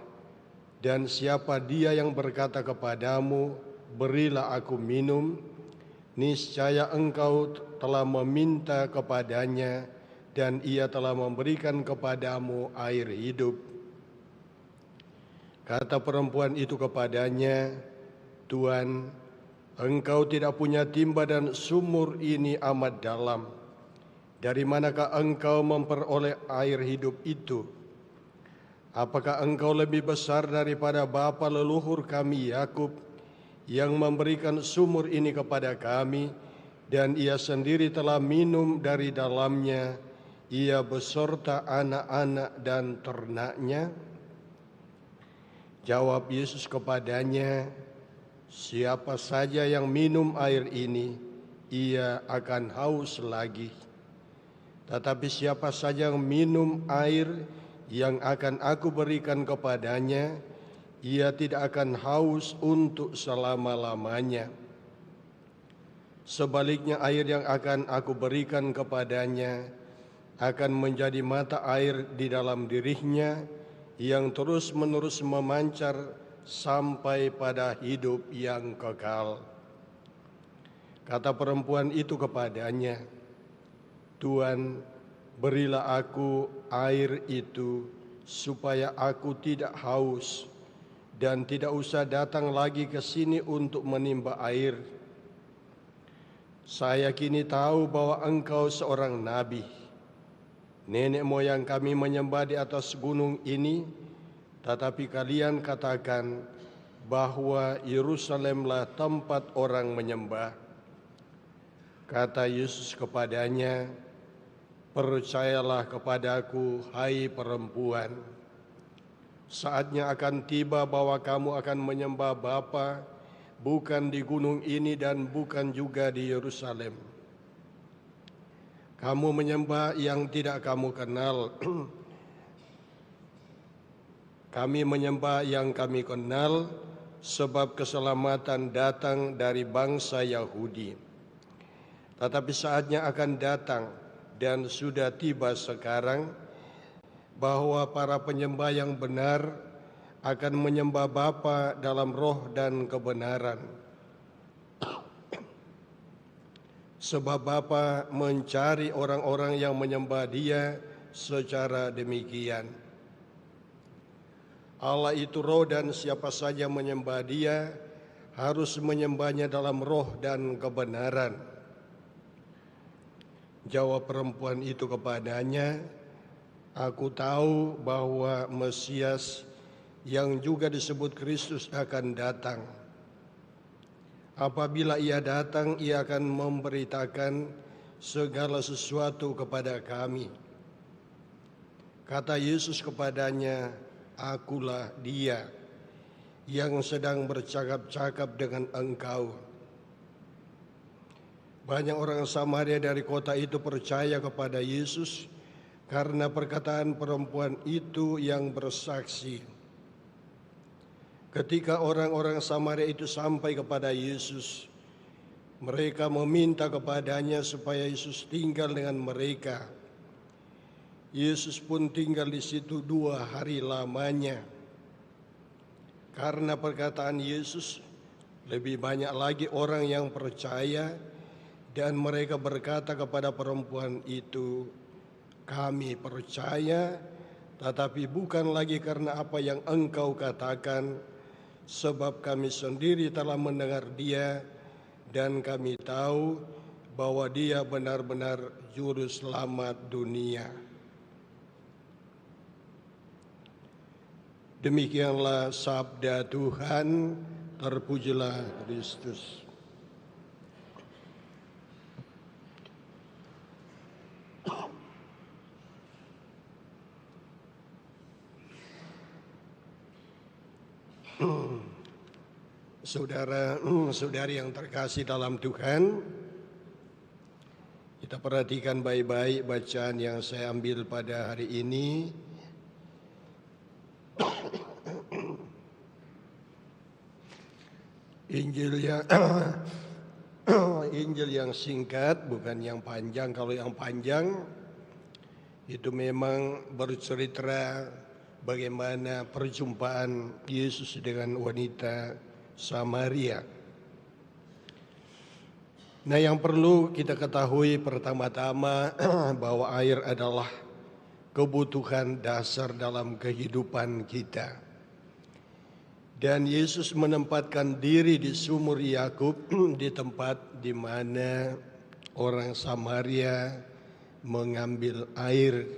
dan siapa dia yang berkata kepadamu, 'Berilah aku minum,' niscaya engkau telah meminta kepadanya dan ia telah memberikan kepadamu air hidup." Kata perempuan itu kepadanya, "Tuan, engkau tidak punya timba dan sumur ini amat dalam. Dari manakah engkau memperoleh air hidup itu? Apakah engkau lebih besar daripada bapa leluhur kami Yakub yang memberikan sumur ini kepada kami, dan ia sendiri telah minum dari dalamnya, ia beserta anak-anak dan ternaknya?" Jawab Yesus kepadanya, "Siapa saja yang minum air ini, ia akan haus lagi. Tetapi siapa saja yang minum air yang akan aku berikan kepadanya, ia tidak akan haus untuk selama-lamanya. Sebaliknya air yang akan aku berikan kepadanya akan menjadi mata air di dalam dirinya yang terus-menerus memancar sampai pada hidup yang kekal." Kata perempuan itu kepadanya, "Tuan, berilah aku air itu supaya aku tidak haus dan tidak usah datang lagi ke sini untuk menimba air. Saya kini tahu bahwa engkau seorang nabi. Nenek moyang kami menyembah di atas gunung ini, tetapi kalian katakan bahwa Yerusalemlah tempat orang menyembah." Kata Yesus kepadanya, "Percayalah kepadaku, hai perempuan. Saatnya akan tiba bahwa kamu akan menyembah Bapa, bukan di gunung ini dan bukan juga di Yerusalem. Kamu menyembah yang tidak kamu kenal. Kami menyembah yang kami kenal, sebab keselamatan datang dari bangsa Yahudi. Tetapi saatnya akan datang dan sudah tiba sekarang bahwa para penyembah yang benar akan menyembah Bapa dalam roh dan kebenaran. Sebab Bapa mencari orang-orang yang menyembah Dia secara demikian. Allah itu roh dan siapa saja menyembah Dia harus menyembahnya dalam roh dan kebenaran." Jawab perempuan itu kepadanya, "Aku tahu bahwa Mesias yang juga disebut Kristus akan datang. Apabila ia datang, ia akan memberitakan segala sesuatu kepada kami." Kata Yesus kepadanya, "Akulah Dia yang sedang bercakap-cakap dengan engkau." Banyak orang Samaria dari kota itu percaya kepada Yesus karena perkataan perempuan itu yang bersaksi. Ketika orang-orang Samaria itu sampai kepada Yesus, Mereka meminta kepadanya supaya Yesus tinggal dengan mereka. Yesus pun tinggal di situ 2 hari lamanya. Karena perkataan Yesus, lebih banyak lagi orang yang percaya, dan mereka berkata kepada perempuan itu, "Kami percaya, tetapi bukan lagi karena apa yang engkau katakan, sebab kami sendiri telah mendengar dia, dan kami tahu bahwa dia benar-benar juru selamat dunia." Demikianlah sabda Tuhan, terpujilah Kristus. Saudara-saudari yang terkasih dalam Tuhan, kita perhatikan baik-baik bacaan yang saya ambil pada hari ini. Injil yang singkat, bukan yang panjang. Kalau yang panjang itu memang bercerita bagaimana perjumpaan Yesus dengan wanita Samaria. Nah, yang perlu kita ketahui pertama-tama bahwa air adalah kebutuhan dasar dalam kehidupan kita. Dan Yesus menempatkan diri di sumur Yakub, di tempat di mana orang Samaria mengambil air.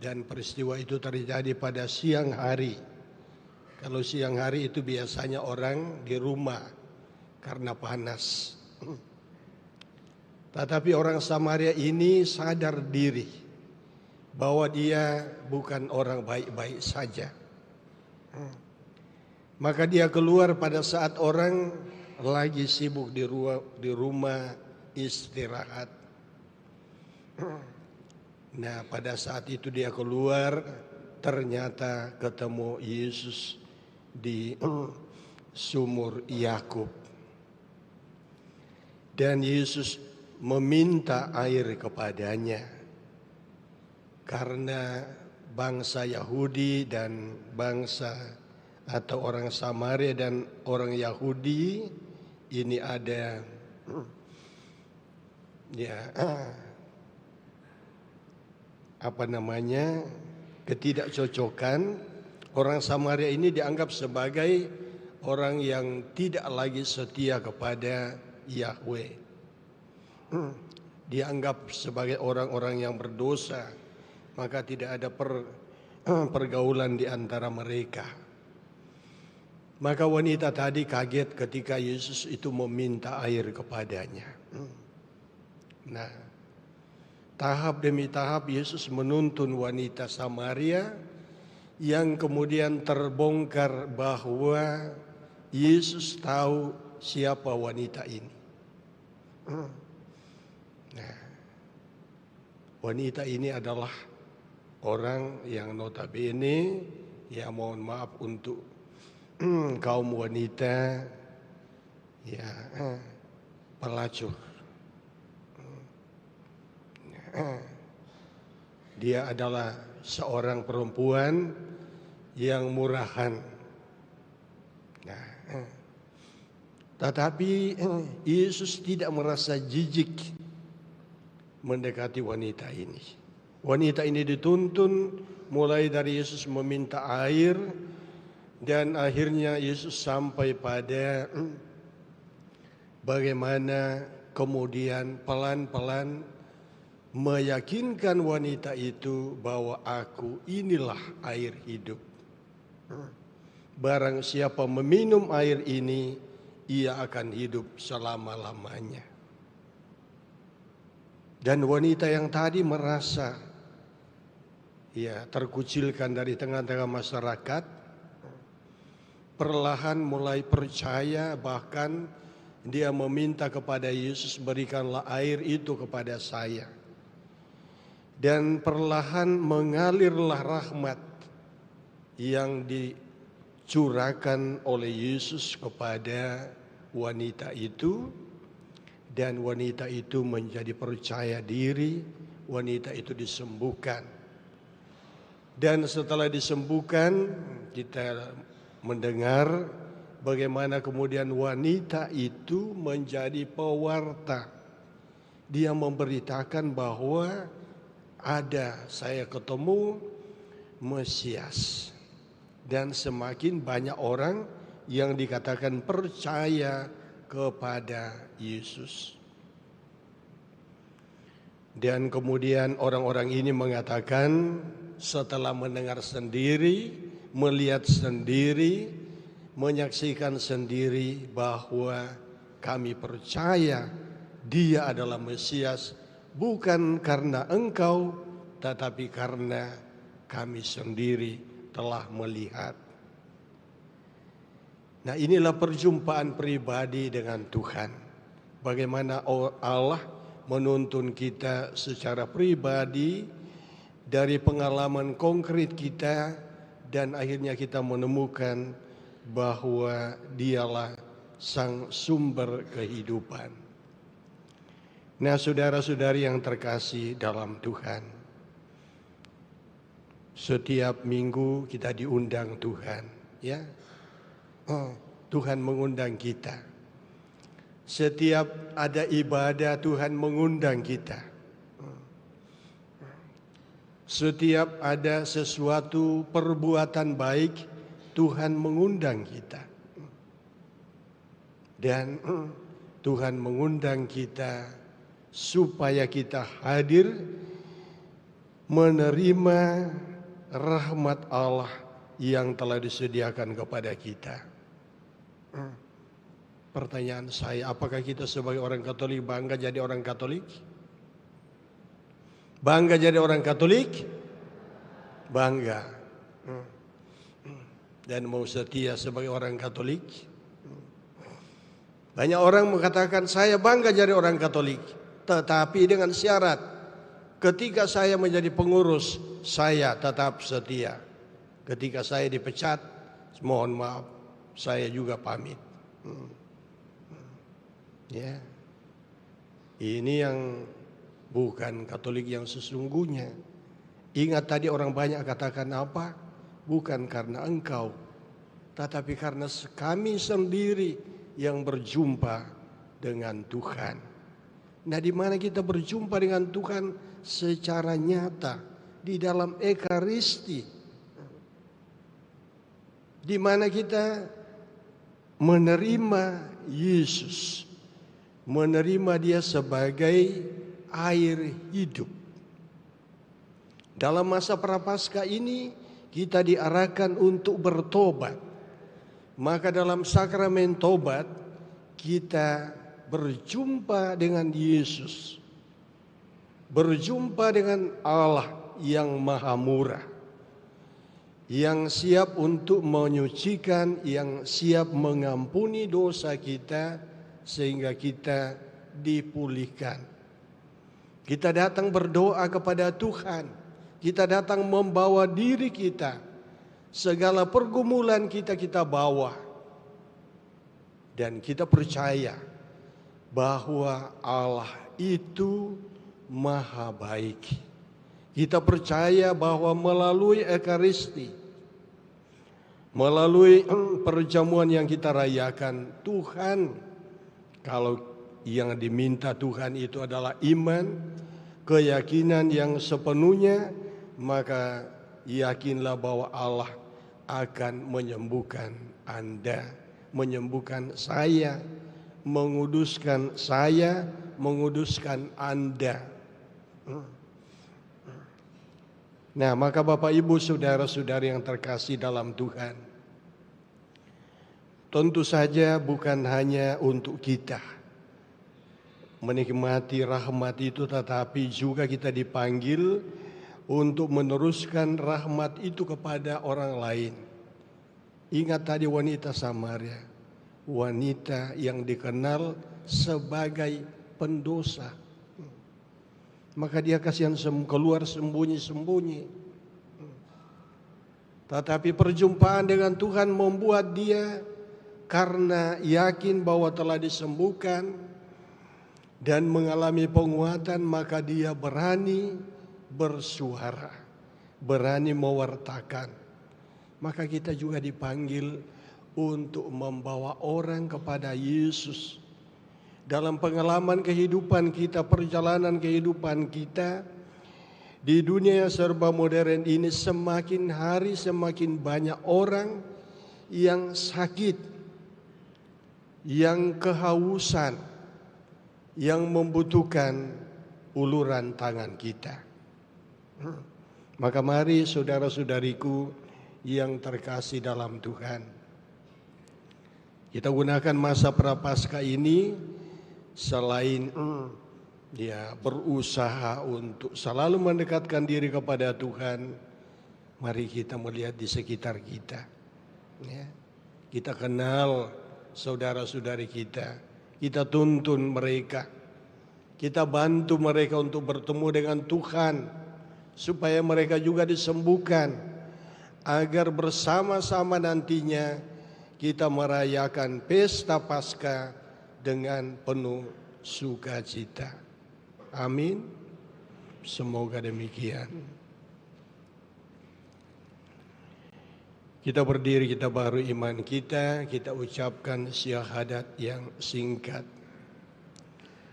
Dan peristiwa itu terjadi pada siang hari. Kalau siang hari itu biasanya orang di rumah karena panas. Tetapi orang Samaria ini sadar diri bahwa dia bukan orang baik-baik saja. Maka dia keluar pada saat orang lagi sibuk di rumah istirahat. Nah, pada saat itu dia keluar, ternyata ketemu Yesus di sumur Yakub. Dan Yesus meminta air kepadanya. Karena bangsa Yahudi dan bangsa atau orang Samaria dan orang Yahudi ini ada ketidakcocokan. Orang Samaria ini dianggap sebagai orang yang tidak lagi setia kepada Yahweh. Dianggap sebagai orang-orang yang berdosa, maka tidak ada pergaulan di antara mereka. Maka wanita tadi kaget ketika Yesus itu meminta air kepadanya. Nah, tahap demi tahap Yesus menuntun wanita Samaria, yang kemudian terbongkar bahwa Yesus tahu siapa wanita ini. Nah, wanita ini adalah orang yang notabene, ya mohon maaf untuk kaum wanita, ya pelacur. Dia adalah seorang perempuan yang murahan. Nah, tetapi Yesus tidak merasa jijik mendekati wanita ini. Wanita ini dituntun mulai dari Yesus meminta air, dan akhirnya Yesus sampai pada bagaimana kemudian pelan-pelan meyakinkan wanita itu bahwa aku inilah air hidup. Barang siapa meminum air ini, ia akan hidup selama-lamanya. Dan wanita yang tadi merasa terkucilkan dari tengah-tengah masyarakat, perlahan mulai percaya, bahkan dia meminta kepada Yesus, berikanlah air itu kepada saya. Dan perlahan mengalirlah rahmat yang dicurahkan oleh Yesus kepada wanita itu, dan wanita itu menjadi percaya diri, wanita itu disembuhkan. Dan setelah disembuhkan, kita mendengar bagaimana kemudian wanita itu menjadi pewarta. Dia memberitakan bahwa saya ketemu Mesias. Dan semakin banyak orang yang dikatakan percaya kepada Yesus. Dan kemudian orang-orang ini mengatakan setelah mendengar sendiri, melihat sendiri, menyaksikan sendiri bahwa kami percaya Dia adalah Mesias, bukan karena engkau, tetapi karena kami sendiri telah melihat. Nah, inilah perjumpaan pribadi dengan Tuhan. Bagaimana Allah menuntun kita secara pribadi dari pengalaman konkret kita, dan akhirnya kita menemukan bahwa Dialah sang sumber kehidupan. Nah, saudara-saudari yang terkasih dalam Tuhan, setiap minggu kita diundang Tuhan, ya. Tuhan mengundang kita. Setiap ada ibadah Tuhan mengundang kita. Setiap ada sesuatu perbuatan baik Tuhan mengundang kita. Dan Tuhan mengundang kita supaya kita hadir menerima rahmat Allah yang telah disediakan kepada kita. Pertanyaan saya, apakah kita sebagai orang Katolik bangga jadi orang Katolik? Bangga jadi orang Katolik? Bangga. Dan mau setia sebagai orang Katolik? Banyak orang mengatakan saya bangga jadi orang Katolik, tetapi dengan syarat, ketika saya menjadi pengurus, saya tetap setia. Ketika saya dipecat, mohon maaf, saya juga pamit. Ya, ini yang bukan Katolik yang sesungguhnya. Ingat tadi orang banyak katakan apa? Bukan karena engkau, tetapi karena kami sendiri yang berjumpa dengan Tuhan. Nah, di mana kita berjumpa dengan Tuhan secara nyata di dalam Ekaristi, di mana kita menerima Yesus, menerima Dia sebagai air hidup. Dalam masa Prapaskah ini kita diarahkan untuk bertobat. Maka dalam sakramen tobat kita berjumpa dengan Yesus, berjumpa dengan Allah yang Maha Murah, yang siap untuk menyucikan, yang siap mengampuni dosa kita sehingga kita dipulihkan. Kita datang berdoa kepada Tuhan, kita datang membawa diri kita, segala pergumulan kita bawa, dan kita percaya bahwa Allah itu Maha Baik. Kita percaya bahwa melalui Ekaristi, melalui perjamuan yang kita rayakan, Tuhan, kalau yang diminta Tuhan itu adalah iman, keyakinan yang sepenuhnya, maka yakinlah bahwa Allah akan menyembuhkan Anda, menyembuhkan saya, menguduskan saya, menguduskan Anda. Nah, maka Bapak Ibu saudara-saudari yang terkasih dalam Tuhan, tentu saja bukan hanya untuk kita menikmati rahmat itu, tetapi juga kita dipanggil untuk meneruskan rahmat itu kepada orang lain. Ingat tadi wanita Samaria, wanita yang dikenal sebagai pendosa. Maka dia kasihan keluar sembunyi-sembunyi. Tetapi perjumpaan dengan Tuhan membuat dia, karena yakin bahwa telah disembuhkan, dan mengalami penguatan, maka dia berani bersuara, berani mewartakan. Maka kita juga dipanggil untuk membawa orang kepada Yesus. Dalam pengalaman kehidupan kita, perjalanan kehidupan kita, di dunia yang serba modern ini semakin hari semakin banyak orang yang sakit, yang kehausan, yang membutuhkan uluran tangan kita. Maka mari saudara-saudariku yang terkasih dalam Tuhan, kita gunakan masa Prapaskah ini selain berusaha untuk selalu mendekatkan diri kepada Tuhan, mari kita melihat di sekitar kita. Ya. Kita kenal saudara-saudari kita, kita tuntun mereka, kita bantu mereka untuk bertemu dengan Tuhan, supaya mereka juga disembuhkan, agar bersama-sama nantinya kita merayakan pesta Paskah dengan penuh sukacita. Amin. Semoga demikian. Kita berdiri, kita baru iman kita ucapkan syahadat yang singkat.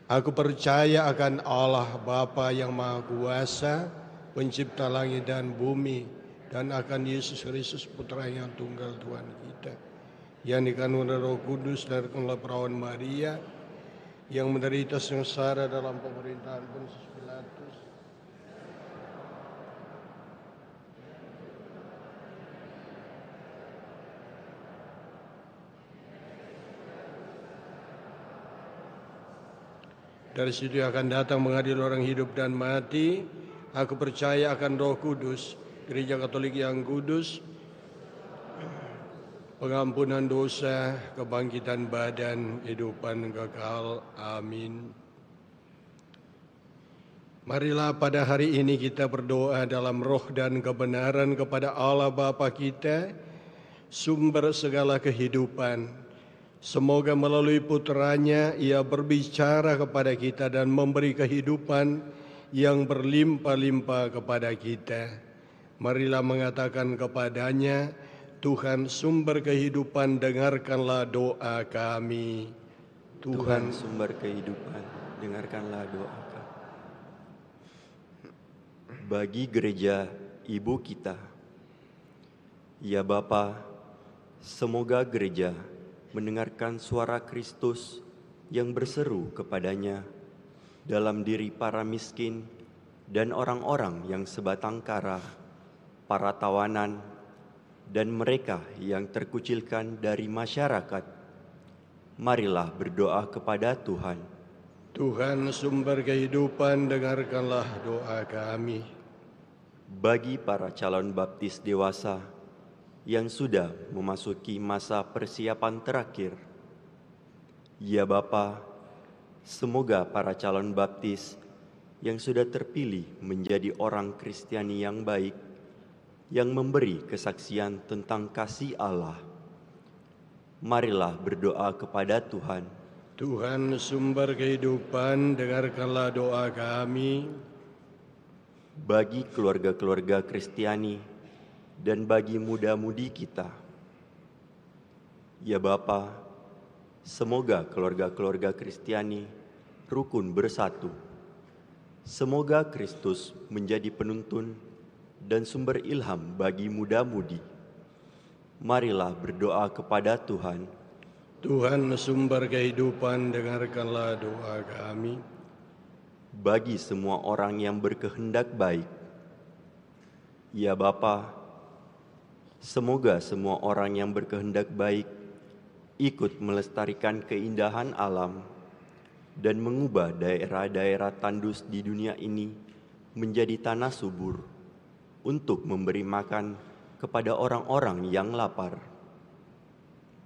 Aku percaya akan Allah Bapa yang Maha Kuasa, pencipta langit dan bumi, dan akan Yesus Kristus Putra yang tunggal Tuhan kita, yang dikandung oleh Roh Kudus dari perawan Maria, yang menderita sengsara dalam pemerintahan Pontius Pilatus, dari situ akan datang mengadil orang hidup dan mati. Aku percaya akan Roh Kudus, Gereja Katolik yang kudus, pengampunan dosa, kebangkitan badan, kehidupan kekal. Amin. Marilah pada hari ini kita berdoa dalam roh dan kebenaran kepada Allah Bapa kita, sumber segala kehidupan. Semoga melalui putranya Ia berbicara kepada kita dan memberi kehidupan yang berlimpah-limpah kepada kita. Marilah mengatakan kepadanya, Tuhan sumber kehidupan, dengarkanlah doa kami. Tuhan sumber kehidupan, dengarkanlah doa kami. Bagi gereja ibu kita, ya Bapa, semoga gereja mendengarkan suara Kristus yang berseru kepadanya dalam diri para miskin dan orang-orang yang sebatang kara, para tawanan, dan mereka yang terkucilkan dari masyarakat. Marilah berdoa kepada Tuhan. Tuhan sumber kehidupan, dengarkanlah doa kami. Bagi para calon baptis dewasa yang sudah memasuki masa persiapan terakhir, ya Bapa, semoga para calon baptis yang sudah terpilih menjadi orang Kristiani yang baik, yang memberi kesaksian tentang kasih Allah. Marilah berdoa kepada Tuhan. Tuhan sumber kehidupan, dengarkanlah doa kami. Bagi keluarga-keluarga Kristiani dan bagi muda-mudi kita, ya Bapa, semoga keluarga-keluarga Kristiani rukun bersatu. Semoga Kristus menjadi penuntun dan sumber ilham bagi muda-mudi. Marilah berdoa kepada Tuhan. Tuhan sumber kehidupan, dengarkanlah doa kami. Bagi semua orang yang berkehendak baik, ya Bapa, semoga semua orang yang berkehendak baik ikut melestarikan keindahan alam dan mengubah daerah-daerah tandus di dunia ini menjadi tanah subur untuk memberi makan kepada orang-orang yang lapar.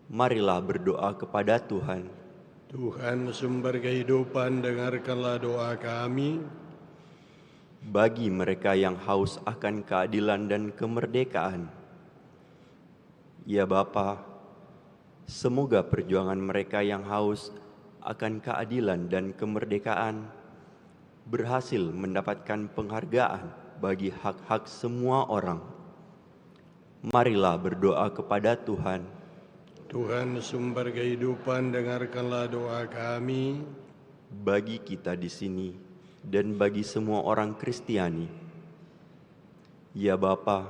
Marilah berdoa kepada Tuhan. Tuhan sumber kehidupan, dengarkanlah doa kami. Bagi mereka yang haus akan keadilan dan kemerdekaan, ya Bapa, semoga perjuangan mereka yang haus akan keadilan dan kemerdekaan berhasil mendapatkan penghargaan bagi hak-hak semua orang. Marilah berdoa kepada Tuhan. Tuhan sumber kehidupan, dengarkanlah doa kami. Bagi kita di sini dan bagi semua orang Kristiani. Ya Bapa,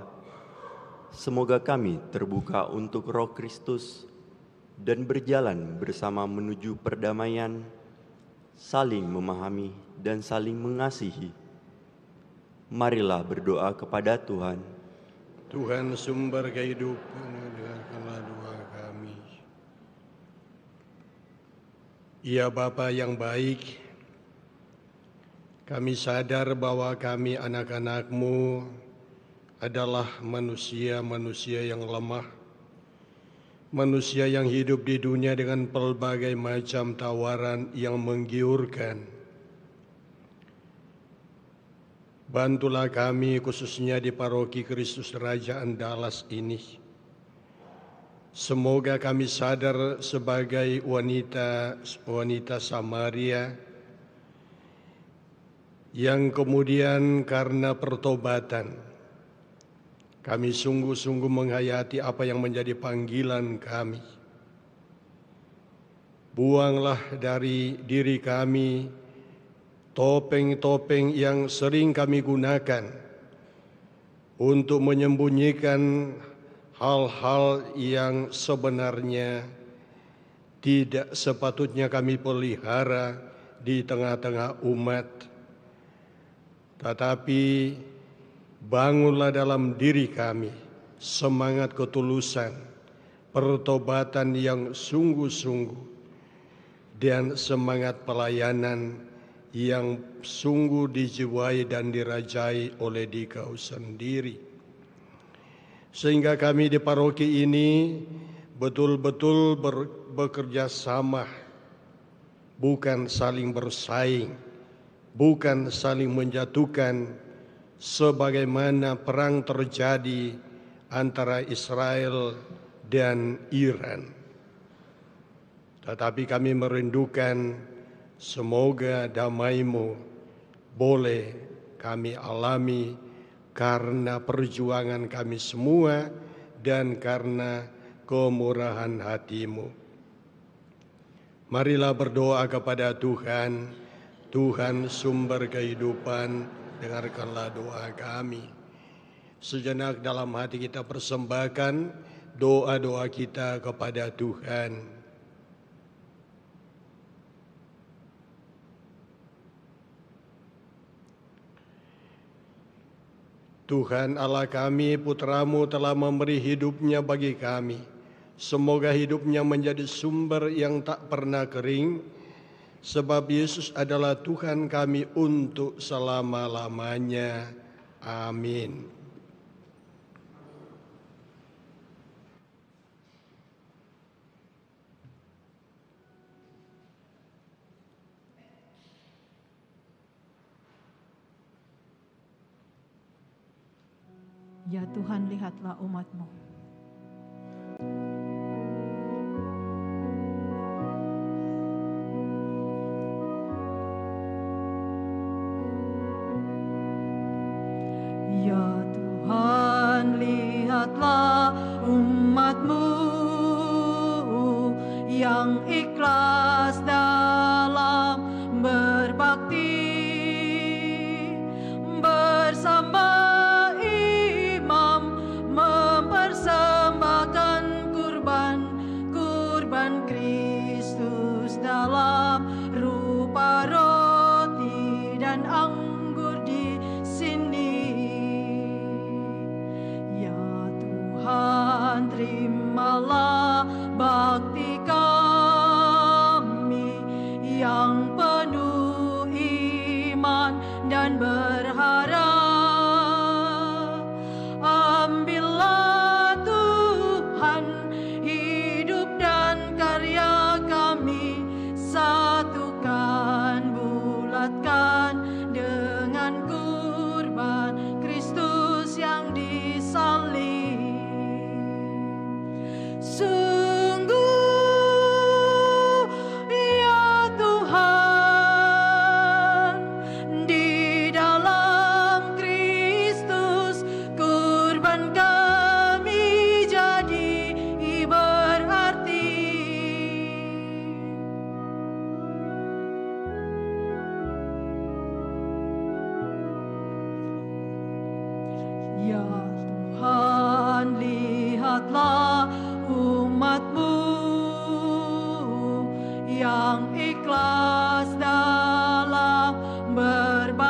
semoga kami terbuka untuk Roh Kristus dan berjalan bersama menuju perdamaian, saling memahami dan saling mengasihi. Marilah berdoa kepada Tuhan. Tuhan sumber kehidupan, dengarkanlah doa kami. Ya Bapa yang baik, kami sadar bahwa kami anak-anak-Mu adalah manusia-manusia yang lemah, manusia yang hidup di dunia dengan pelbagai macam tawaran yang menggiurkan. Bantulah kami khususnya di Paroki Kristus Raja Andalas ini. Semoga kami sadar sebagai wanita Samaria yang kemudian karena pertobatan kami sungguh-sungguh menghayati apa yang menjadi panggilan kami. Buanglah dari diri kami topeng-topeng yang sering kami gunakan untuk menyembunyikan hal-hal yang sebenarnya tidak sepatutnya kami pelihara di tengah-tengah umat. Tetapi bangunlah dalam diri kami semangat ketulusan, pertobatan yang sungguh-sungguh, dan semangat pelayanan yang sungguh dijiwai dan dirajai oleh Dikau sendiri. Sehingga kami di paroki ini betul-betul bekerja sama, bukan saling bersaing, bukan saling menjatuhkan, sebagaimana perang terjadi antara Israel dan Iran. Tetapi kami merindukan semoga damai-Mu boleh kami alami karena perjuangan kami semua dan karena kemurahan hati-Mu. Marilah berdoa kepada Tuhan. Tuhan sumber kehidupan, dengarkanlah doa kami. Sejenak dalam hati kita persembahkan doa-doa kita kepada Tuhan. Tuhan Allah kami, Putra-Mu telah memberi hidupnya bagi kami. Semoga hidupnya menjadi sumber yang tak pernah kering, sebab Yesus adalah Tuhan kami untuk selama-lamanya. Amin. Ya Tuhan, lihatlah umat-Mu. Ya Tuhan, lihatlah umat-Mu yang ikhlas dalam berbakti bersama mempersembahkan kurban Kristus dalam rupa roti dan anggur di sini. Ya Tuhan, terimalah bakti kami yang penuh iman dan berharap. Ambillah Tuhan hidup dan karya kami, satukan, bulatkan dengan kurban Kristus yang disalib. Sungguh ya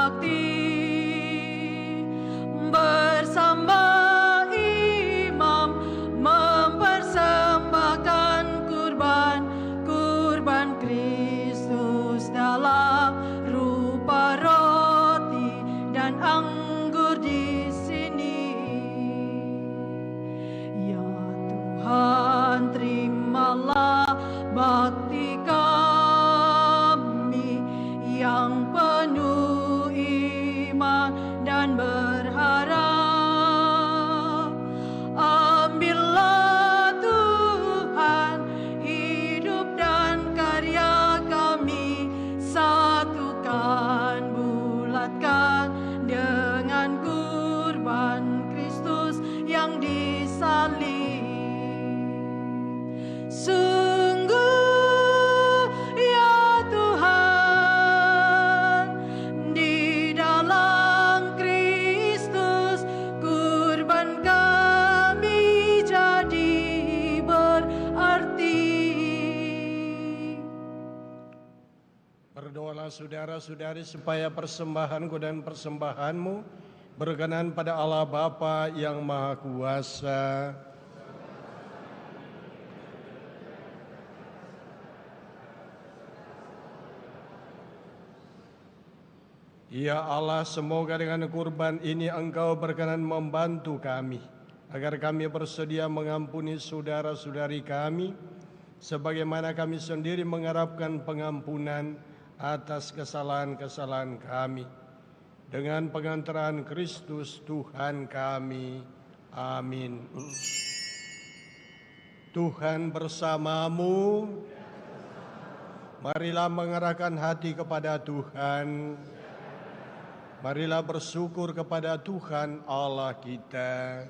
bakti bersama imam mempersembahkan kurban Kristus dalam rupa roti dan anggur di sini. Ya Tuhan, terimalah bakti kami yang penuh iman dan berharap. Ambillah Tuhan hidup dan karya kami, satukan, bulatkan dengan kurban Kristus yang disalib. Sungguh ya Tuhan, di dalam Kristus kurban kami jadi berarti. Berdoalah saudara-saudari supaya persembahanku dan persembahanmu berkenan pada Allah Bapa yang Maha Kuasa. Ya Allah, semoga dengan kurban ini Engkau berkenan membantu kami, agar kami bersedia mengampuni saudara-saudari kami, sebagaimana kami sendiri mengharapkan pengampunan atas kesalahan-kesalahan kami. Dengan pengantaran Kristus Tuhan kami. Amin. Tuhan bersamamu. Marilah mengerahkan hati kepada Tuhan. Marilah bersyukur kepada Tuhan Allah kita.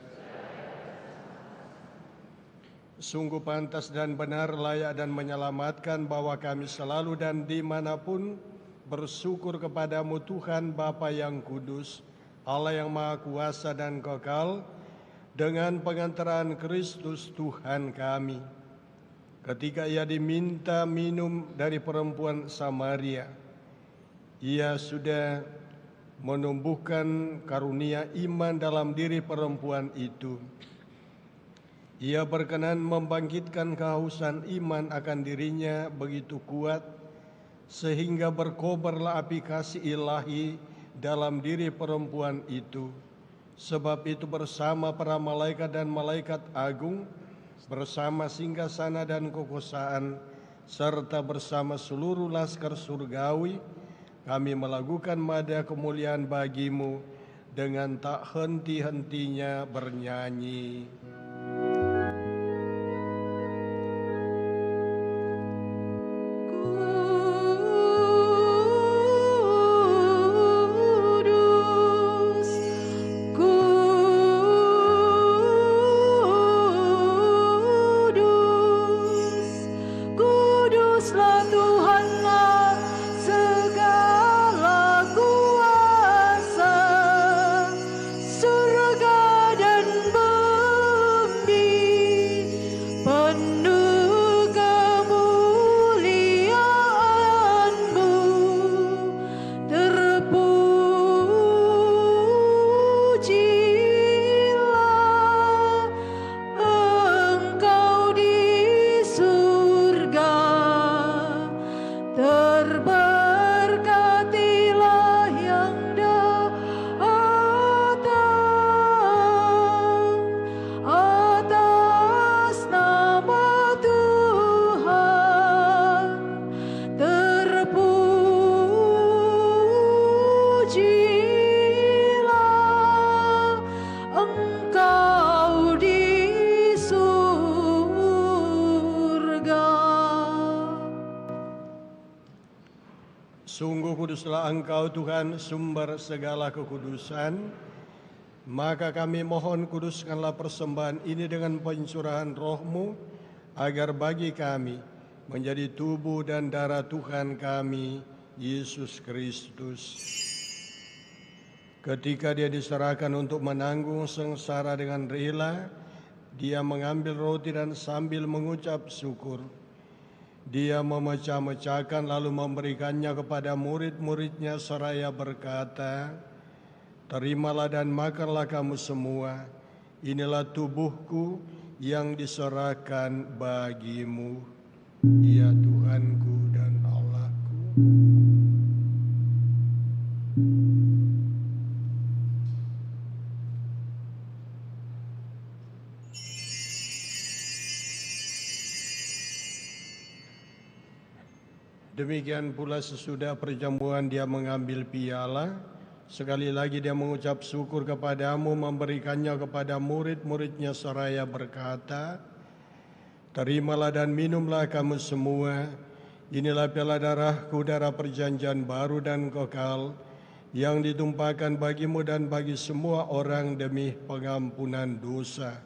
Sungguh pantas dan benar, layak dan menyelamatkan bahwa kami selalu dan dimanapun bersyukur kepadamu Tuhan Bapa yang kudus, Allah yang Maha Kuasa dan kekal, dengan pengantaran Kristus Tuhan kami. Ketika ia diminta minum dari perempuan Samaria, ia sudah menumbuhkan karunia iman dalam diri perempuan itu. Ia berkenan membangkitkan kehausan iman akan dirinya begitu kuat, sehingga berkobarlah api kasih ilahi dalam diri perempuan itu. Sebab itu bersama para malaikat dan malaikat agung, bersama singgasana dan kekuasaan, serta bersama seluruh laskar surgawi, kami melakukan mada kemuliaan bagimu dengan tak henti-hentinya bernyanyi. Sungguh kuduslah Engkau Tuhan, sumber segala kekudusan. Maka kami mohon kuduskanlah persembahan ini dengan pencurahan roh-Mu, agar bagi kami menjadi tubuh dan darah Tuhan kami, Yesus Kristus. Ketika Dia diserahkan untuk menanggung sengsara dengan rela, Dia mengambil roti dan sambil mengucap syukur, Dia memecah-mecahkan lalu memberikannya kepada murid-muridnya seraya berkata, "Terimalah dan makanlah kamu semua, inilah tubuhku yang diserahkan bagimu." Ya Tuhanku dan Allahku. Demikian pula sesudah perjamuan dia mengambil piala, sekali lagi dia mengucap syukur kepadamu, memberikannya kepada murid-muridnya seraya berkata, "Terimalah dan minumlah kamu semua, inilah piala darahku, darah perjanjian baru dan kekal, yang ditumpahkan bagimu dan bagi semua orang demi pengampunan dosa.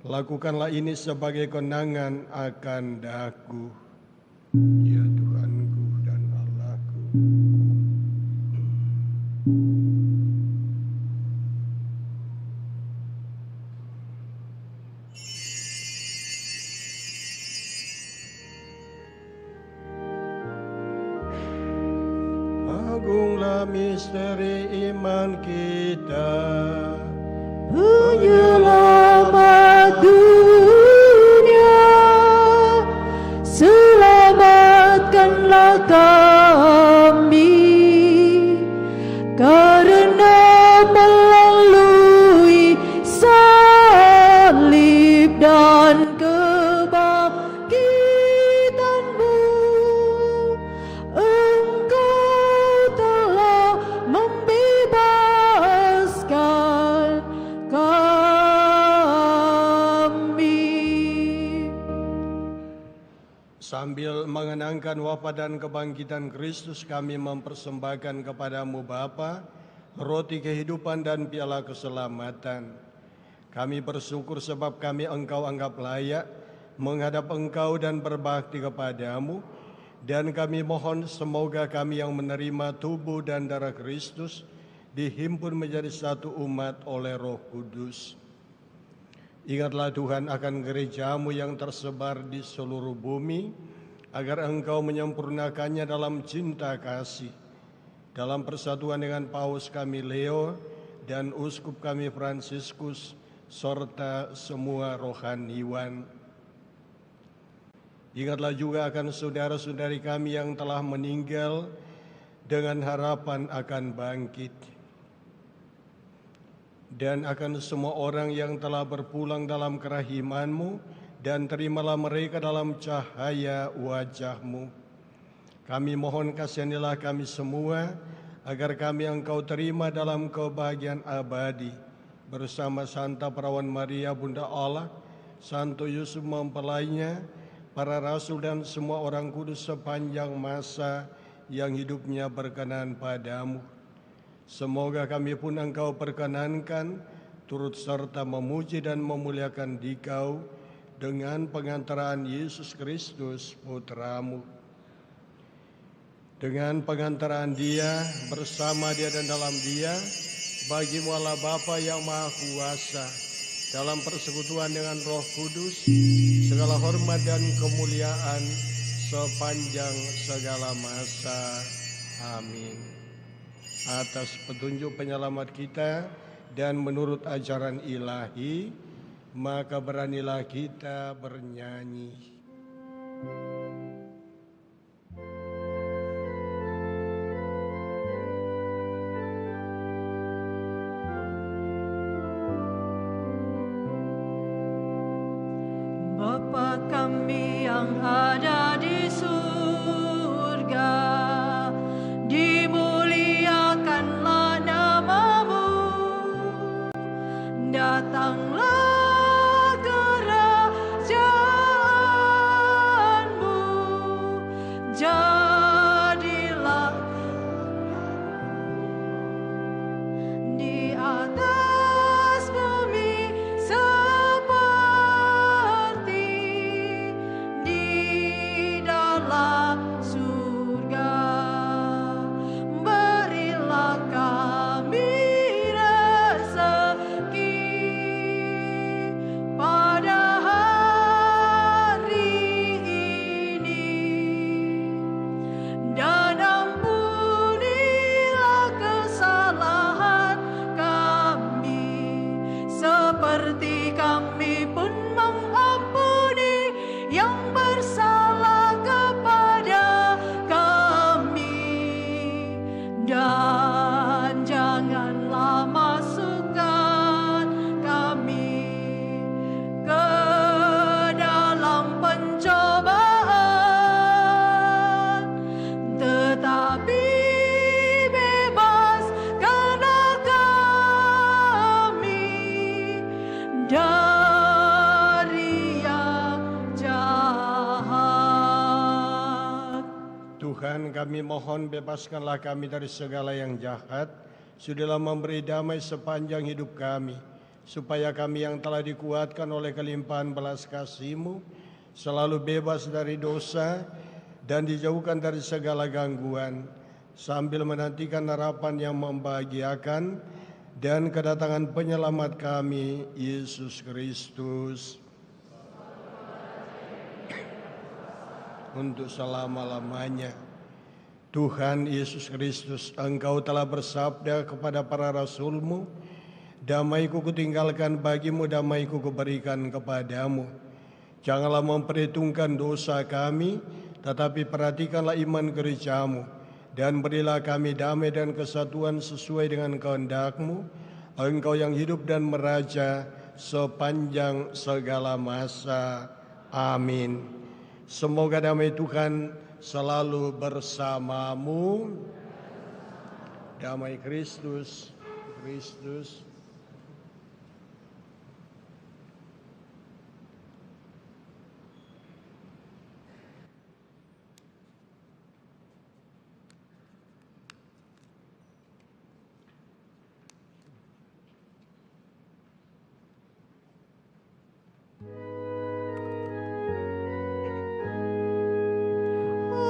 Lakukanlah ini sebagai kenangan akan daku." Ya Tuhanku dan Allahku. Agunglah misteri iman kita. Penyelamat dunia, selamatkanlah kami, karena melalui salib dan kebangkitan-Mu, Engkau telah membebaskan kami. Sambil mengenangkan wafat dan kebangkitan Kristus, kami mempersembahkan kepadamu Bapa, roti kehidupan dan piala keselamatan. Kami bersyukur sebab kami Engkau anggap layak menghadap Engkau dan berbakti kepadamu, dan kami mohon semoga kami yang menerima tubuh dan darah Kristus dihimpun menjadi satu umat oleh Roh Kudus. Ingatlah Tuhan akan gereja-Mu yang tersebar di seluruh bumi, agar Engkau menyempurnakannya dalam cinta kasih. Dalam persatuan dengan Paus kami Leo dan Uskup kami Fransiskus, serta semua rohaniwan. Ingatlah juga akan saudara-saudari kami yang telah meninggal dengan harapan akan bangkit, dan akan semua orang yang telah berpulang dalam kerahiman-Mu, dan terimalah mereka dalam cahaya wajah-Mu. Kami mohon kasihanilah kami semua, agar kami Engkau terima dalam kebahagiaan abadi, bersama Santa Perawan Maria Bunda Allah, Santo Yusuf mempelainya, para rasul dan semua orang kudus sepanjang masa yang hidupnya berkenan padamu. Semoga kami pun Engkau perkenankan turut serta memuji dan memuliakan Dikau dengan pengantaran Yesus Kristus Putra-Mu. Dengan pengantaran Dia, bersama Dia dan dalam Dia, bagi-Mu Allah Bapa yang Maha Kuasa, dalam persekutuan dengan Roh Kudus, segala hormat dan kemuliaan sepanjang segala masa. Amin. Atas petunjuk penyelamat kita dan menurut ajaran ilahi, maka beranilah kita bernyanyi. Bapa kami yang ada di surga, dimuliakanlah nama-Mu, datanglah kerajaan-Mu, jadilah di atas bumi seperti di dalam surga. Berilah kami rezeki janganlah masukkan kami ke dalam pencobaan, tetapi bebaskanlah kami dari yang jahat. Tuhan, kami mohon bebaskanlah kami dari segala yang jahat. Sudahlah memberi damai sepanjang hidup kami, supaya kami yang telah dikuatkan oleh kelimpahan belas kasih-Mu selalu bebas dari dosa dan dijauhkan dari segala gangguan, sambil menantikan harapan yang membahagiakan dan kedatangan penyelamat kami, Yesus Kristus, untuk selama-lamanya. Tuhan Yesus Kristus, Engkau telah bersabda kepada para rasul-Mu, damai-Ku kutinggalkan bagimu, damai-Ku kuberikan kepadamu. Janganlah memperhitungkan dosa kami, tetapi perhatikanlah iman gereja-Mu, dan berilah kami damai dan kesatuan sesuai dengan kehendak-Mu, Engkau yang hidup dan meraja sepanjang segala masa. Amin. Semoga damai Tuhan selalu bersamamu. Damai Kristus.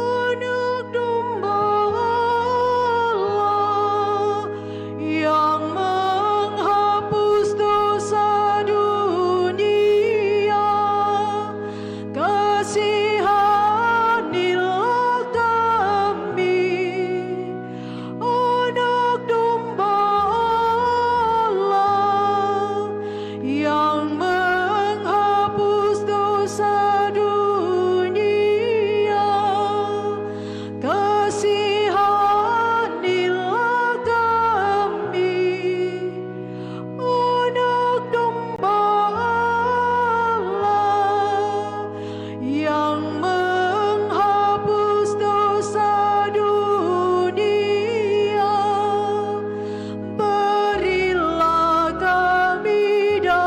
Anak domba Allah yang menghapus dosa dunia, kasihanilah kami. Anak domba Allah yang menghapus dosa dunia, kasihanilah kami. Anak domba Allah yang menghapus dosa dunia, berilah kami damai.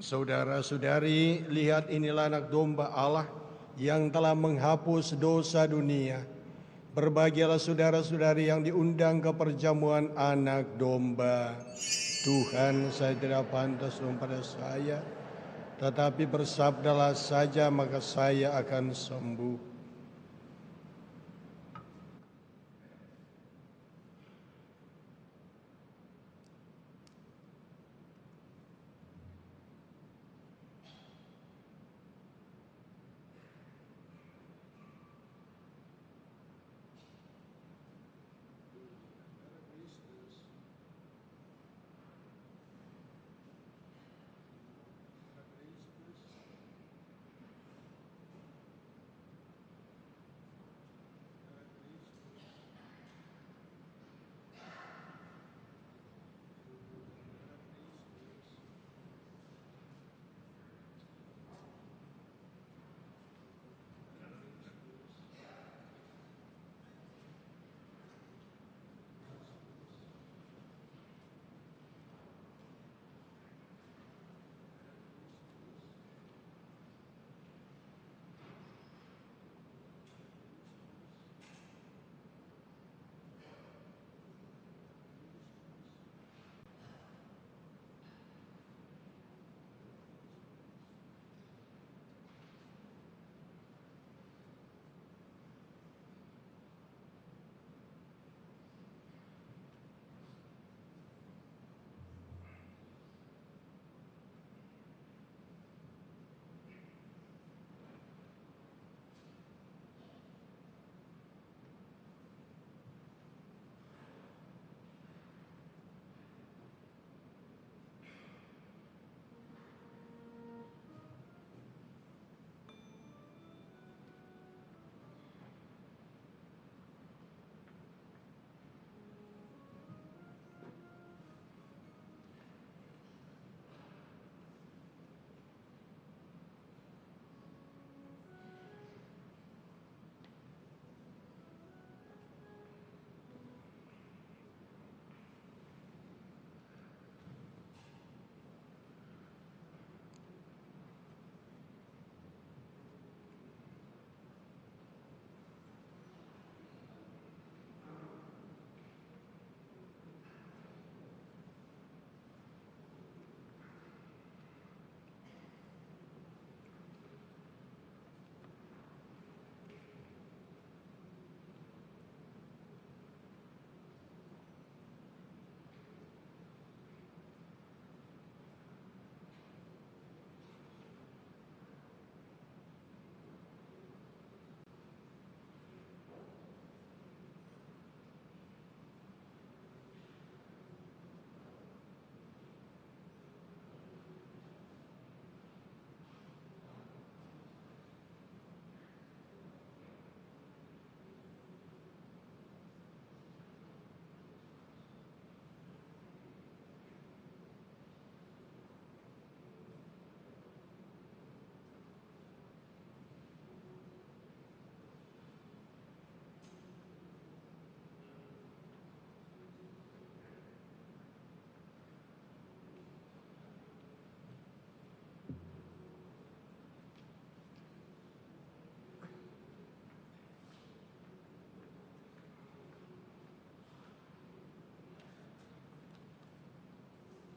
Saudara-saudari, lihat inilah anak domba Allah yang telah menghapus dosa dunia. Berbahagialah saudara-saudari yang diundang ke perjamuan anak domba. Tuhan, saya tidak pantas pada saya, tetapi bersabdalah saja maka saya akan sembuh.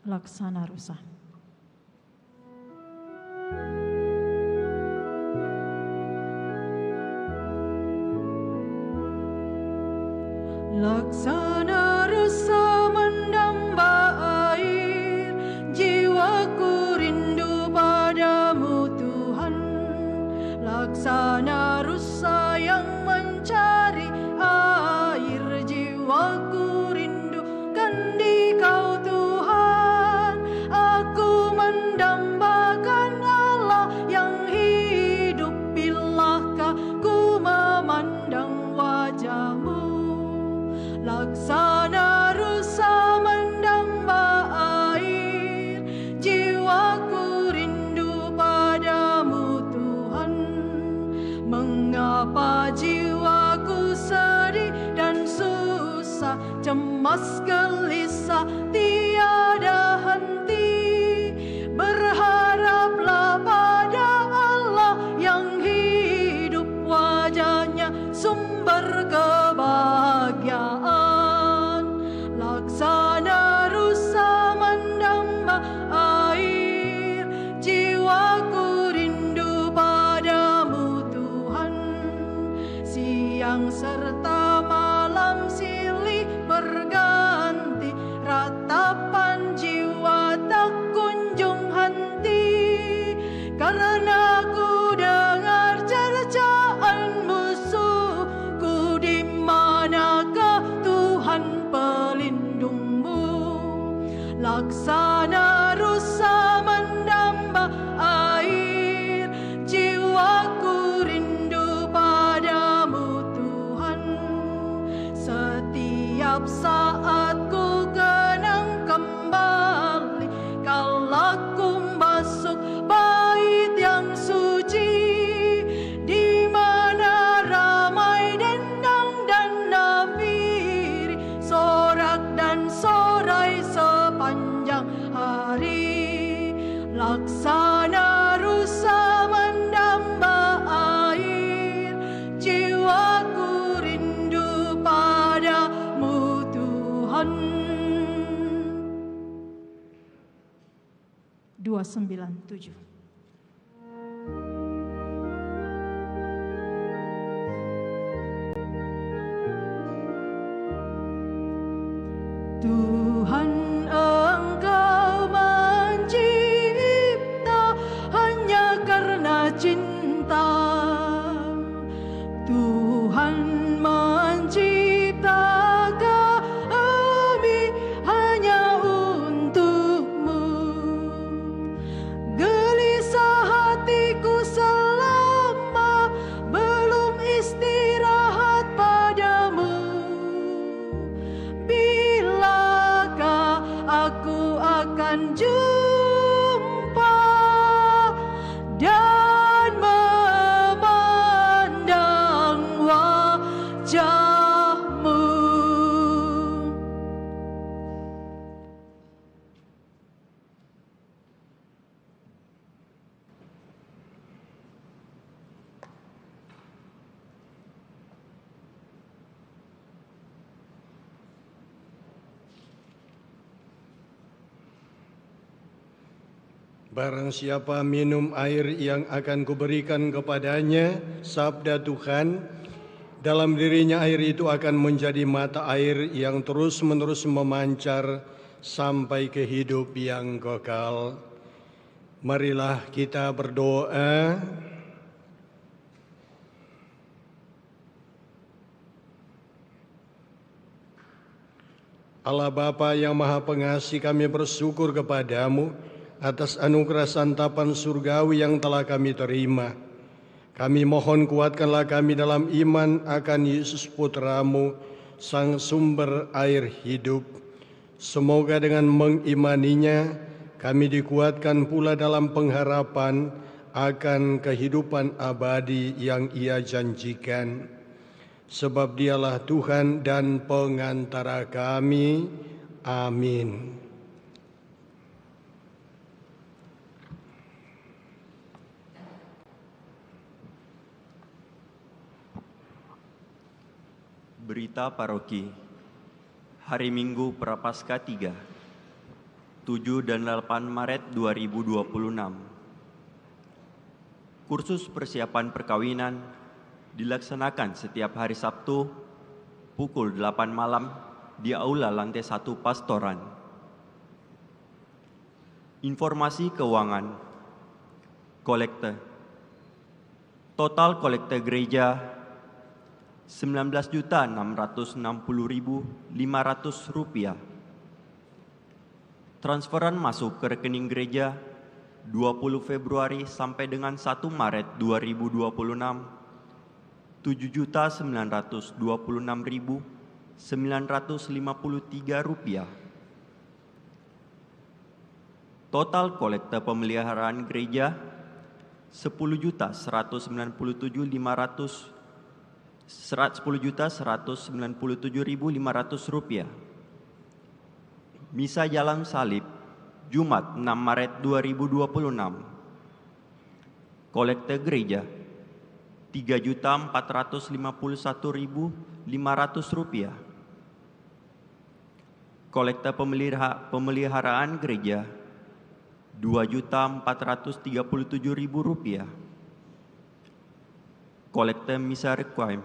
Laksana Rusa. Laksana rusa mendamba air, jiwaku rindu padamu Tuhan. Laksana rusa yang mencari air, jiwaku rindukan di Kau Tuhan. Aku mendambakan Allah yang hidup, bilakah ku memandang wajah-Mu. Laksana rusa mendamba air, jiwaku rindu padamu Tuhan. Mengapa jiwaku sedih dan susah, cemas gelisah tiada henti. Berharaplah pada Allah yang hidup, wajah-Nya sumber kebahagiaan. Laksana rusa mendamba air, jiwaku rindu padamu Tuhan. Siang serta malam silih berganti, ratapan jiwa tak kunjung henti. Karena ku dengar cercaan musuhku, di manakah Tuhan pelindungmu. Laksana rusa mendamba air, jiwaku rindu padamu Tuhan. Setiap saat ku kenang kembali, kala ku masuk bait yang suci, di mana ramai dendang dan nafiri, sorak dan sorai sepanjang hari. Laksana rusa mendamba air, jiwaku rindu padamu Tuhan. 297. Tuhan, Engkau mencipta hanya karena cinta. Tuhan mencipta kami hanya untuk-Mu. Gelisah hatiku selama belum istirahat padamu. Bilakah aku akan jumpa dan memandang wajah-Mu. Barang siapa minum air yang akan kuberikan kepadanya, sabda Tuhan, dalam dirinya air itu akan menjadi mata air yang terus-menerus memancar sampai ke hidup yang kekal. Marilah kita berdoa. Allah Bapa yang Maha Pengasih, kami bersyukur kepadamu atas anugerah santapan surgawi yang telah kami terima. Kami mohon kuatkanlah kami dalam iman akan Yesus Putra-Mu, Sang Sumber air hidup. Semoga dengan mengimaninya kami dikuatkan pula dalam pengharapan akan kehidupan abadi yang Ia janjikan. Sebab Dialah Tuhan dan pengantara kami. Amin. Berita Paroki Hari Minggu Prapaskah 3. 7 dan 8 Maret 2026. Kursus persiapan perkawinan dilaksanakan setiap hari Sabtu pukul 8 malam di Aula Lantai 1 Pastoran. Informasi keuangan. Kolekte. Total kolekte gereja Rp19.660.500. Transferan masuk ke rekening gereja 20 Februari sampai dengan 1 Maret 2026 Rp7.926.953. Total kolekte pemeliharaan gereja Rp10.197.500. Misa Jalan Salib Jumat 6 Maret 2026. Kolekte gereja Rp3.451.500. Kolekte pemeliharaan gereja Rp2.437.000. Kolekte misa requiem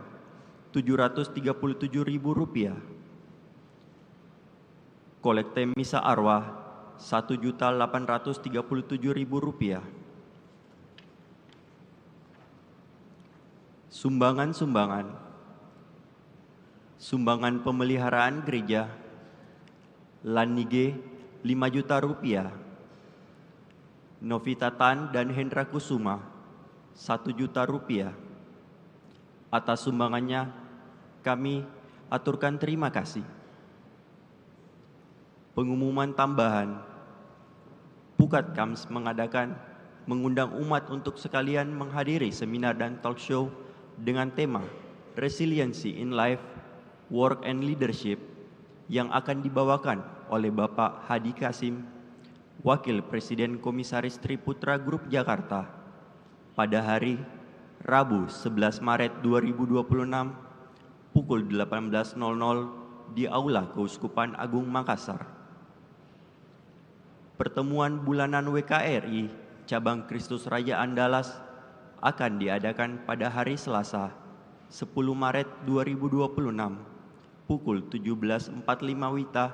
Rp737.000. Kolekte misa arwah Rp1.837.000. Sumbangan-sumbangan. Sumbangan pemeliharaan gereja Lanige Rp5 juta. Novita Tan dan Hendra Kusuma Rp1 juta. Atas sumbangannya kami aturkan terima kasih. Pengumuman tambahan. Pukat Kams mengundang umat untuk sekalian menghadiri seminar dan talk show dengan tema Resiliency in Life, Work and Leadership yang akan dibawakan oleh Bapak Hadi Kasim, Wakil Presiden Komisaris Triputra Group Jakarta, pada hari Rabu 11 Maret 2026 pukul 18.00 di Aula Keuskupan Agung Makassar. Pertemuan bulanan WKRI Cabang Kristus Raja Andalas akan diadakan pada hari Selasa 10 Maret 2026 pukul 17.45 WITA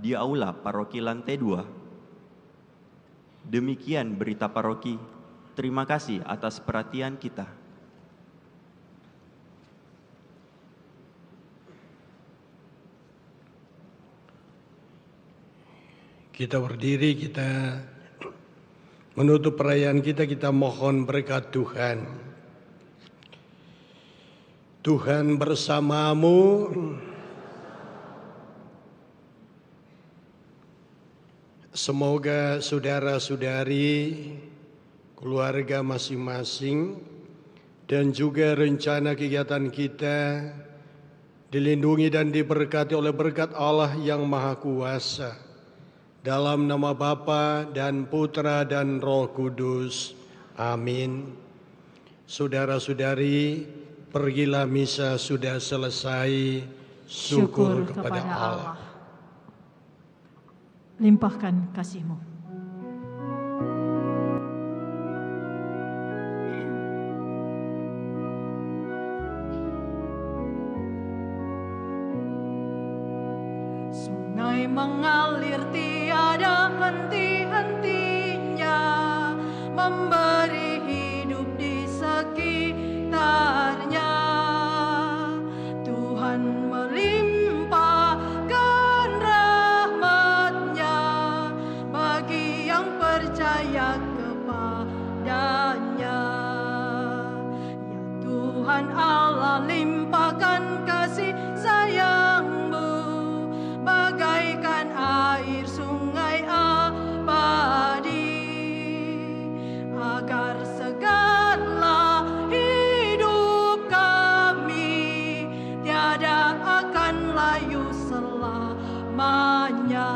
di Aula Paroki Lantai 2. Demikian berita paroki. Terima kasih atas perhatian kita. Kita berdiri, kita menutup perayaan kita mohon berkat Tuhan. Tuhan bersamamu. Semoga saudara-saudari, keluarga masing-masing, dan juga rencana kegiatan kita dilindungi dan diberkati oleh berkat Allah yang Maha Kuasa. Dalam nama Bapa dan Putra dan Roh Kudus. Amin. Saudara-saudari, pergilah misa sudah selesai. Syukur kepada Allah. Limpahkan kasih-Mu. Sungai mengalir tiada henti-hentinya, memberi hidup di sekitarnya. Tuhan melimpahkan rahmat-Nya bagi yang percaya kepadanya. Ya Tuhan Allah, limpahkan kasih sayang-Mu bagaikan air sungai abadi, agar segarlah hidup kami, tiada akan layu selamanya.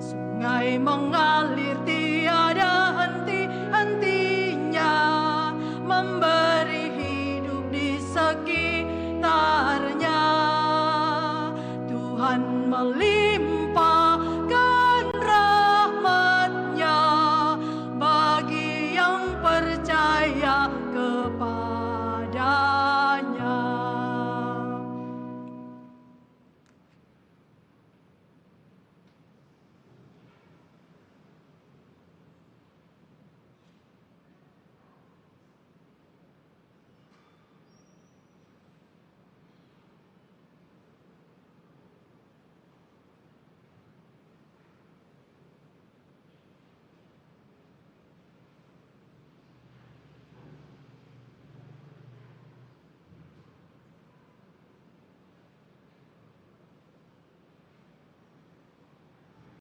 Sungai mengalir